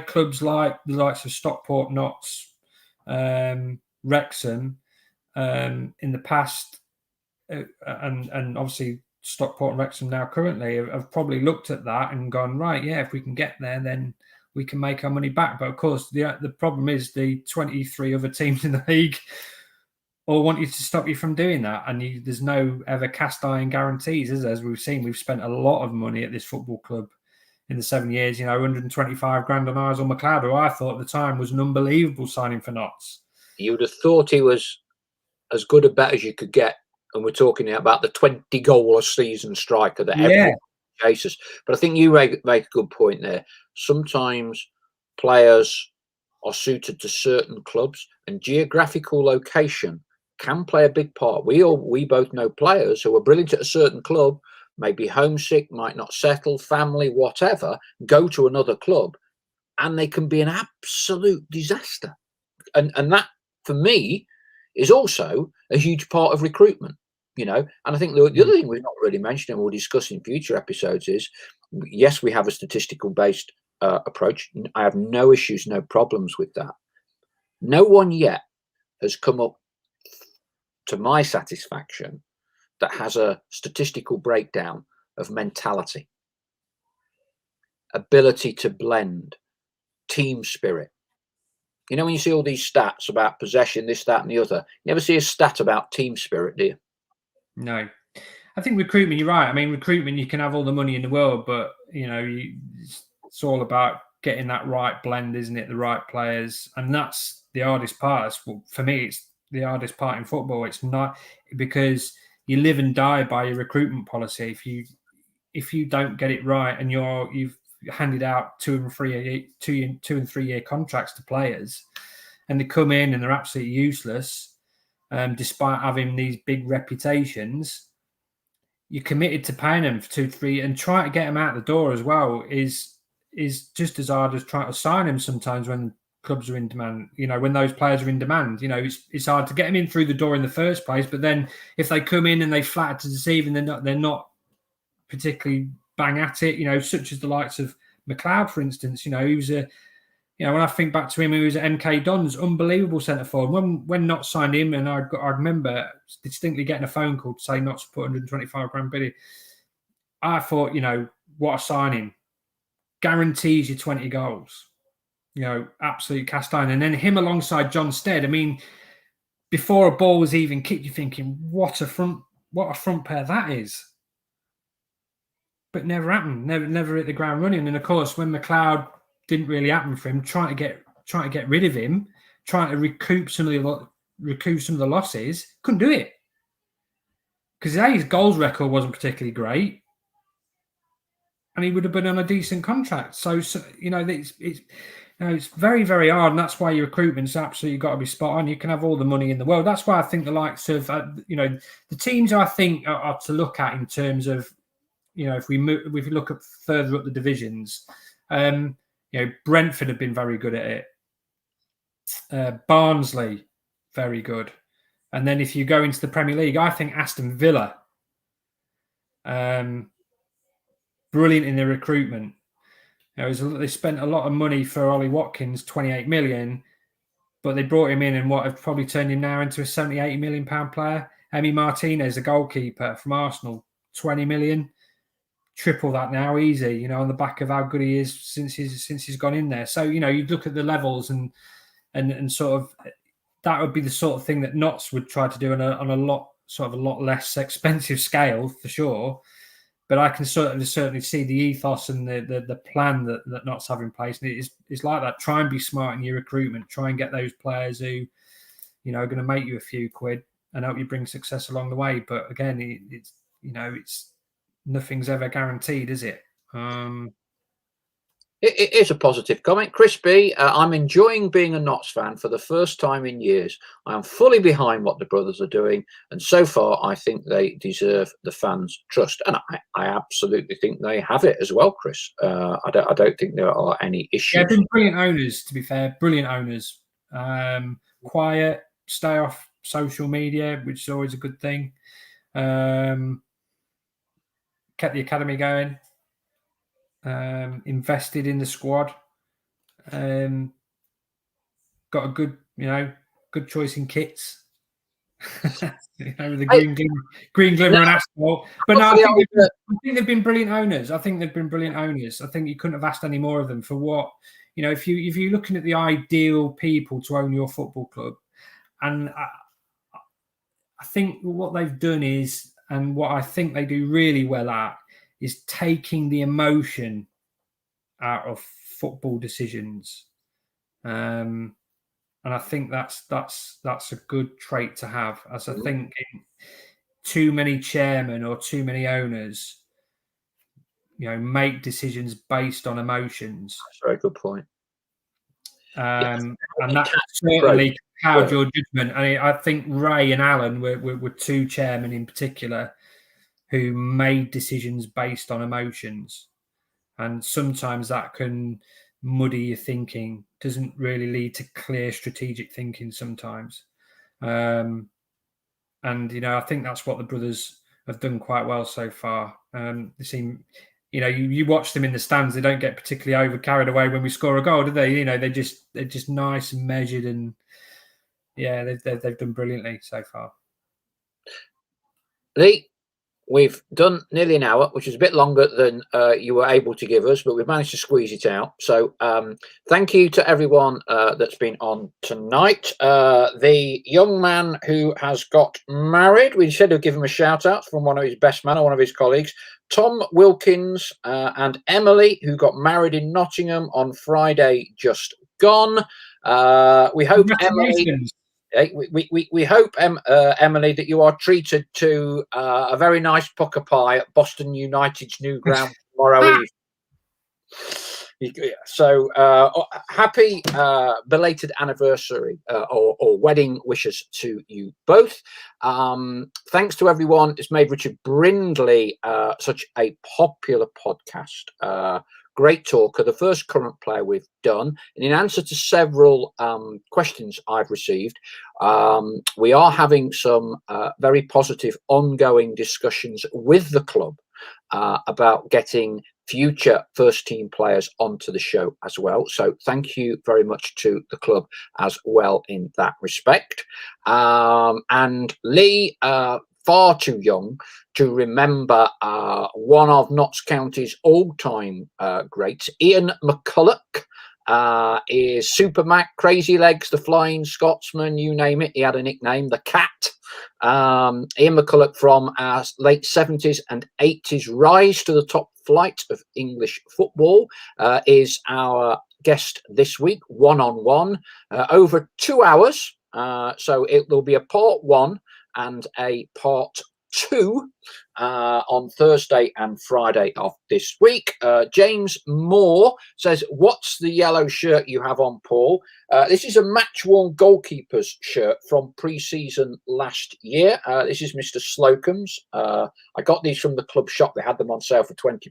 clubs like the likes of Stockport, Notts, Wrexham, in the past, and obviously Stockport and Wrexham now currently have probably looked at that and gone, right, yeah, if we can get there, then we can make our money back. But of course, the problem is the 23 other teams in the league all want you to stop you from doing that. And there's no ever cast iron guarantees, is there? As we've seen, we've spent a lot of money at this football club in the 7 years, 125 grand on Isle McLeod, who I thought at the time was an unbelievable signing for Notts. You would have thought he was as good a bet as you could get. And we're talking about the 20-goal-a-season striker that everyone chases. But I think you make a good point there. Sometimes players are suited to certain clubs, and geographical location can play a big part. We both know players who are brilliant at a certain club, may be homesick, might not settle, family, whatever, go to another club, and they can be an absolute disaster. And that, for me, is also a huge part of recruitment, And I think the other thing we've not really mentioned and we'll discuss in future episodes is, yes, we have a statistical-based approach. I have no issues, no problems with that. No one yet has come up, to my satisfaction, that has a statistical breakdown of mentality, ability to blend, team spirit. When you see all these stats about possession, this, that, and the other, you never see a stat about team spirit, do you? No. I think recruitment, you're right. I mean, recruitment, you can have all the money in the world, but, it's all about getting that right blend, isn't it? The right players. And that's the hardest part. For me, it's the hardest part in football. It's not because you live and die by your recruitment policy. If you don't get it right and you've handed out 2 and 3 year contracts to players, and they come in and they're absolutely useless, despite having these big reputations, you're committed to paying them for 2, 3, and trying to get them out the door as well is just as hard as trying to sign them sometimes when clubs are in demand. When those players are in demand, it's hard to get them in through the door in the first place. But then if they come in and they flatter to deceive and they're not particularly bang at it, such as the likes of McLeod, for instance, he was when I think back to him, he was at MK Dons, unbelievable centre forward. When not signed him, and I remember distinctly getting a phone call to say not to put 125 grand bid in. I thought, what a signing. Guarantees you 20 goals. Absolute cast iron. And then him alongside John Stead. I mean, before a ball was even kicked, you're thinking, what a front pair that is. But never happened. Never hit the ground running. And of course, when McLeod didn't really happen for him, trying to get rid of him, trying to recoup some of the losses, couldn't do it. Because his goals record wasn't particularly great. And he would have been on a decent contract. So it's very, very hard, and that's why your recruitment's absolutely got to be spot on. You can have all the money in the world. That's why I think the likes of the teams I think are to look at in terms of if we look at further up the divisions. Brentford have been very good at it. Barnsley, very good. And then if you go into the Premier League, I think Aston Villa. Brilliant in their recruitment. They spent a lot of money for Ollie Watkins, 28 million, but they brought him in and have probably turned him now into a 70, 80 million pound player. Emi Martinez, a goalkeeper from Arsenal, 20 million. Triple that now, easy, on the back of how good he is since he's gone in there. So, you look at the levels and sort of that would be the sort of thing that Notts would try to do on a lot sort of a lot less expensive scale for sure. But I can certainly see the ethos and the plan that Notts have in place. And it's like that. Try and be smart in your recruitment. Try and get those players who, are going to make you a few quid and help you bring success along the way. But again, it's nothing's ever guaranteed, is it? It is a positive comment. Chris B, I'm enjoying being a Notts fan for the first time in years. I am fully behind what the brothers are doing, and so far I think they deserve the fans' trust. And I absolutely think they have it as well, Chris. I don't think there are any issues. Yeah, they've been brilliant owners, to be fair. Brilliant owners. Quiet, stay off social media, which is always a good thing. Kept the academy going. Invested in the squad, got a good choice in kits. The green glimmer and asphalt. But no, I think they've been brilliant owners. I think you couldn't have asked any more of them for what, if you're looking at the ideal people to own your football club, and I think what they've done is, and what I think they do really well at, is taking the emotion out of football decisions, and I think that's a good trait to have. As I think too many chairmen or too many owners, make decisions based on emotions. That's a very good point. And that certainly cloud your judgment. I think Ray and Alan were two chairmen in particular who made decisions based on emotions. And sometimes that can muddy your thinking, doesn't really lead to clear strategic thinking sometimes. I think that's what the brothers have done quite well so far. They seem, you watch them in the stands, they don't get particularly over carried away when we score a goal, do they? They're just nice and measured, and yeah, they've done brilliantly so far. Leigh, we've done nearly an hour, which is a bit longer than you were able to give us, but we've managed to squeeze it out. So thank you to everyone that's been on tonight. The young man who has got married, we said we'd give him a shout out from one of his best men or one of his colleagues, Tom Wilkins, and Emily, who got married in Nottingham on Friday just gone. We hope Emily... We hope, Emily, that you are treated to a very nice pucker pie at Boston United's new ground tomorrow eve. So happy belated anniversary or wedding wishes to you both. Thanks to everyone. It's made Richard Brindley such a popular podcast. Great talker, the first current player we've done. And in answer to several questions I've received, we are having some very positive ongoing discussions with the club about getting future first team players onto the show as well. So thank you very much to the club as well in that respect. And Leigh, far too young to remember one of Notts County's all-time greats, Ian McCulloch, is Super Mac, Crazy Legs, the Flying Scotsman, you name it. He had a nickname, the Cat. Ian McCulloch, from our late 70s and 80s rise to the top flight of English football, is our guest this week, one-on-one, over 2 hours. So there'll be a part one and a part two on Thursday and Friday of this week. James Moore says, what's the yellow shirt you have on, Paul? This is a match-worn goalkeeper's shirt from pre-season last year. This is Mr. Slocum's. I got these from the club shop. They had them on sale for £20,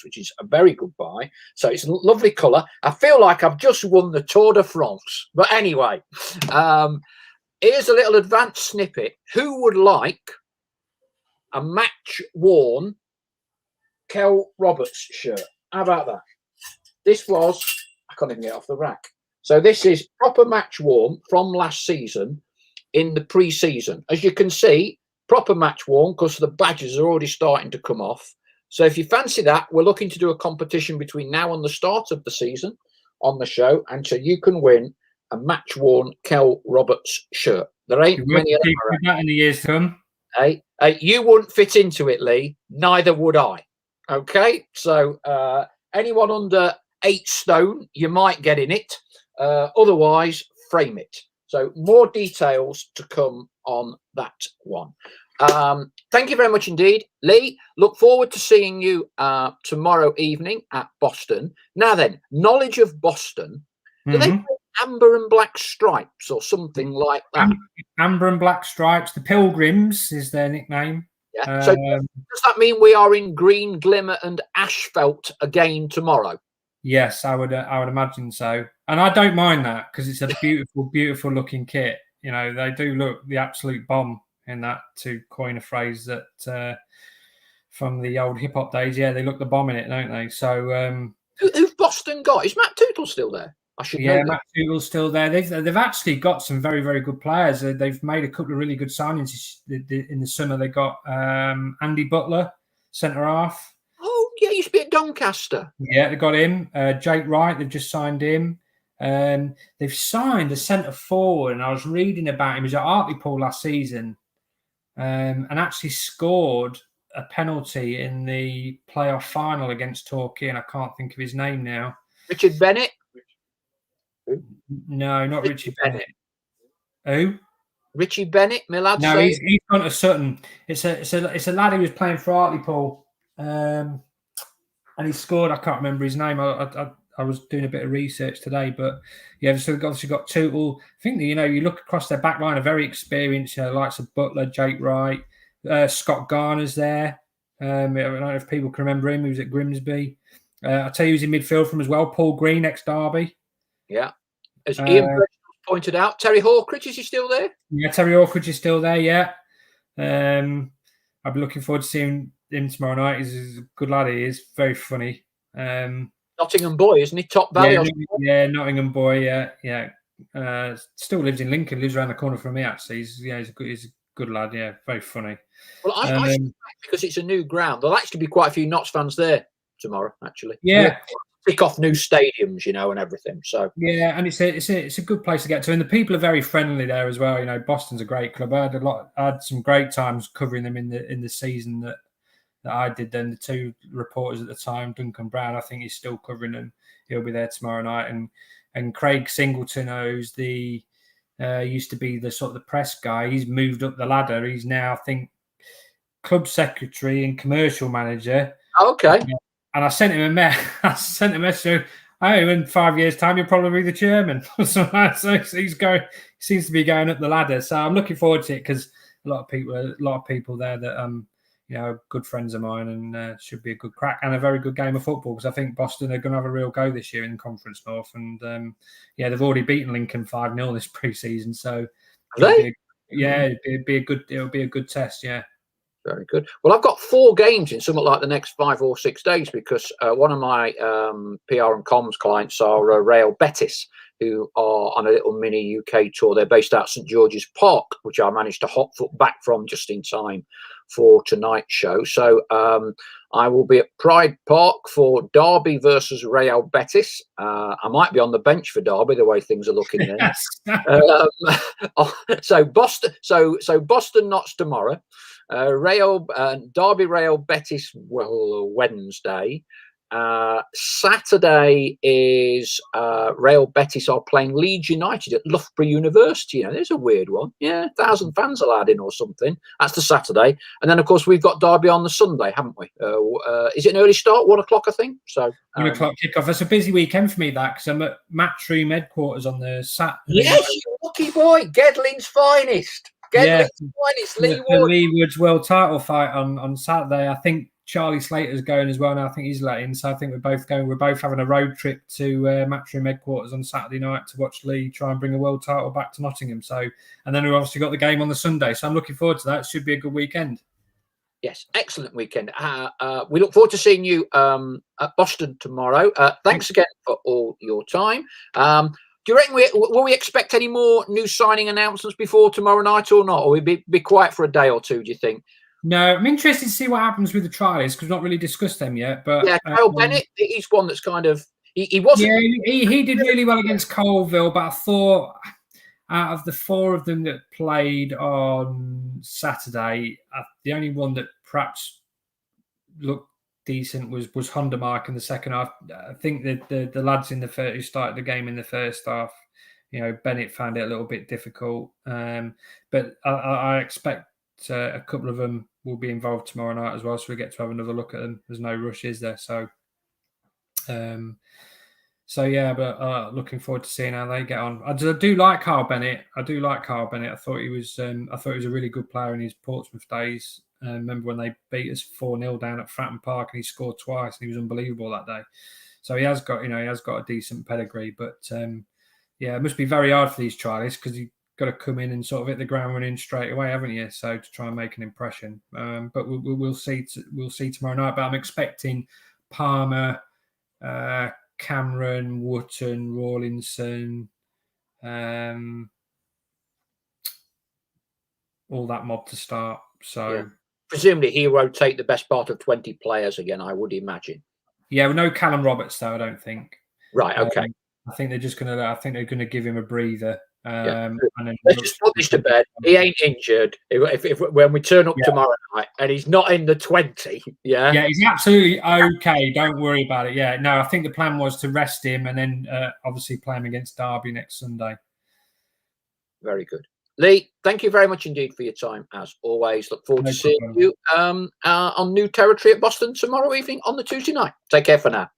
which is a very good buy. So it's a lovely colour. I feel like I've just won the Tour de France. But anyway, here's a little advanced snippet. Who would like a match-worn Kel Roberts shirt? How about that? This was, I can't even get it off the rack. So this is proper match-worn from last season in the pre-season. As you can see, proper match-worn because the badges are already starting to come off. So if you fancy that, we're looking to do a competition between now and the start of the season on the show. And so you can win a match-worn Kel Roberts shirt. There ain't many of them that in the years to come. Hey, you wouldn't fit into it, Leigh. Neither would I. Okay, so anyone under 8 stone, you might get in it. Otherwise, frame it. So more details to come on that one. Thank you very much indeed, Leigh. Look forward to seeing you tomorrow evening at Boston. Now then, knowledge of Boston. Do they play amber and black stripes or something like that? Amber and black stripes. The Pilgrims is their nickname. Yeah. So does that mean we are in green, glimmer, and asphalt again tomorrow? Yes, I would imagine so. And I don't mind that because it's a beautiful, beautiful looking kit. You know, they do look the absolute bomb in that, to coin a phrase that from the old hip hop days. Yeah, they look the bomb in it, don't they? So who've Boston got? Is Matt Tootle still there? I should know. Yeah, Matt Tootle's still there. They've actually got some very, very good players. They've made a couple of really good signings in the summer. They got Andy Butler, centre half. Oh, yeah, he used to be at Doncaster. Yeah, they got him. Jake Wright, they've just signed him. They've signed a centre forward, and I was reading about him. He was at Hartlepool last season and actually scored a penalty in the playoff final against Torquay, and I can't think of his name now. Richard Bennett? No, not Richie Bennett. Who? Richie Bennett, my lad. No, he's gone to Sutton. It's a lad who was playing for Hartlepool, and he scored. I can't remember his name. I was doing a bit of research today, but yeah, so they've obviously got Tootle. I think that, you look across their back line, are very experienced. Likes of Butler, Jake Wright, Scott Garner's there. I don't know if people can remember him. He was at Grimsby. I'll tell you who's in midfield from as well. Paul Green, ex-Derby. Yeah. As Ian pointed out, Terry Hawkridge, is he still there? Yeah, Terry Hawkridge is still there, yeah. I'll be looking forward to seeing him tomorrow night. He's a good lad, he is. Very funny. Nottingham boy, isn't he? Top Valley. Yeah, Nottingham boy, yeah. Still lives in Lincoln, lives around the corner from me, actually. He's a good lad, yeah. Very funny. Well, I suspect because it's a new ground, there'll actually be quite a few Notts fans there tomorrow, actually. Yeah. Kick off new stadiums, and everything. So yeah, and it's a good place to get to, and the people are very friendly there as well. Boston's a great club. I had some great times covering them in the season that I did. Then the two reporters at the time, Duncan Brown, I think he's still covering them. He'll be there tomorrow night, and Craig Singleton, who's the used to be the sort of the press guy. He's moved up the ladder. He's now, I think, club secretary and commercial manager. Okay. And I sent him a message. In 5 years' time, you'll probably be the chairman. So he seems to be going up the ladder. So I'm looking forward to it because a lot of people there that are good friends of mine, and should be a good crack and a very good game of football. Because I think Boston are going to have a real go this year in Conference North, and they've already beaten Lincoln 5-0 this pre-season. So it'll be a good test. Yeah. Very good. Well, I've got 4 games in something like the next 5 or 6 days because one of my PR and comms clients are Real Betis, who are on a little mini UK tour. They're based out St George's Park, which I managed to hot foot back from just in time for tonight's show. So I will be at Pride Park for Derby versus Real Betis. I might be on the bench for Derby, the way things are looking there. So Boston Notts tomorrow. Derby Real Betis Wednesday. Saturday is Real Betis are playing Leeds United at Loughborough University. There's a weird one. 1,000 fans allowed in or something. That's the Saturday, and then of course we've got Derby on the Sunday, haven't we? Is it an early start? 1 o'clock, I think. So 1 o'clock kickoff. It's a busy weekend for me because I'm at Matchroom headquarters on the Saturday. Yes, you lucky boy, Gedling's finest. The Leigh Woods World Title fight on Saturday. I think Charlie Slater's going as well now. I think he's let in, so I think we're both going. We're both having a road trip to Matchroom headquarters on Saturday night to watch Leigh try and bring a world title back to Nottingham. So, and then we've obviously got the game on the Sunday. So I'm looking forward to that. It should be a good weekend. Yes, excellent weekend. We look forward to seeing you at Boston tomorrow. Thanks again for all your time. Do you reckon will we expect any more new signing announcements before tomorrow night or not? Or will we be quiet for a day or two, do you think? No, I'm interested to see what happens with the trialists because we've not really discussed them yet. But Kyle Bennett, he's one that's kind of he wasn't. Yeah, he did really well against Colville, but out of the 4 of them that played on Saturday, the only one that perhaps looked decent was Honda Mark in the second half. I think that the lads in the first who started the game in the first half, Bennett found it a little bit difficult. But I expect a couple of them will be involved tomorrow night as well, so we get to have another look at them. There's no rush, is there? So yeah, but looking forward to seeing how they get on. I do like Carl Bennett. I thought he was a really good player in his Portsmouth days. Remember when they beat us 4-0 down at Fratton Park and he scored twice and he was unbelievable that day. So he has got a decent pedigree. But it must be very hard for these trialists because you've got to come in and sort of hit the ground running straight away, haven't you? So to try and make an impression. But we'll see tomorrow night. But I'm expecting Palmer, Cameron, Wootton, Rawlinson, all that mob to start. So. Yeah. Presumably he rotate the best part of 20 players again, I would imagine. Yeah, well, no Callum Roberts though, I don't think. Right, okay. I think they're going to give him a breather. And then let's just put this to bed. He ain't injured. If when we turn up tomorrow night and he's not in the 20, yeah, he's absolutely okay. Don't worry about it. Yeah, no, I think the plan was to rest him and then obviously play him against Derby next Sunday. Very good. Leigh, thank you very much indeed for your time, as always. Look forward to seeing you on New Territory at Boston tomorrow evening on the Tuesday night. Take care for now.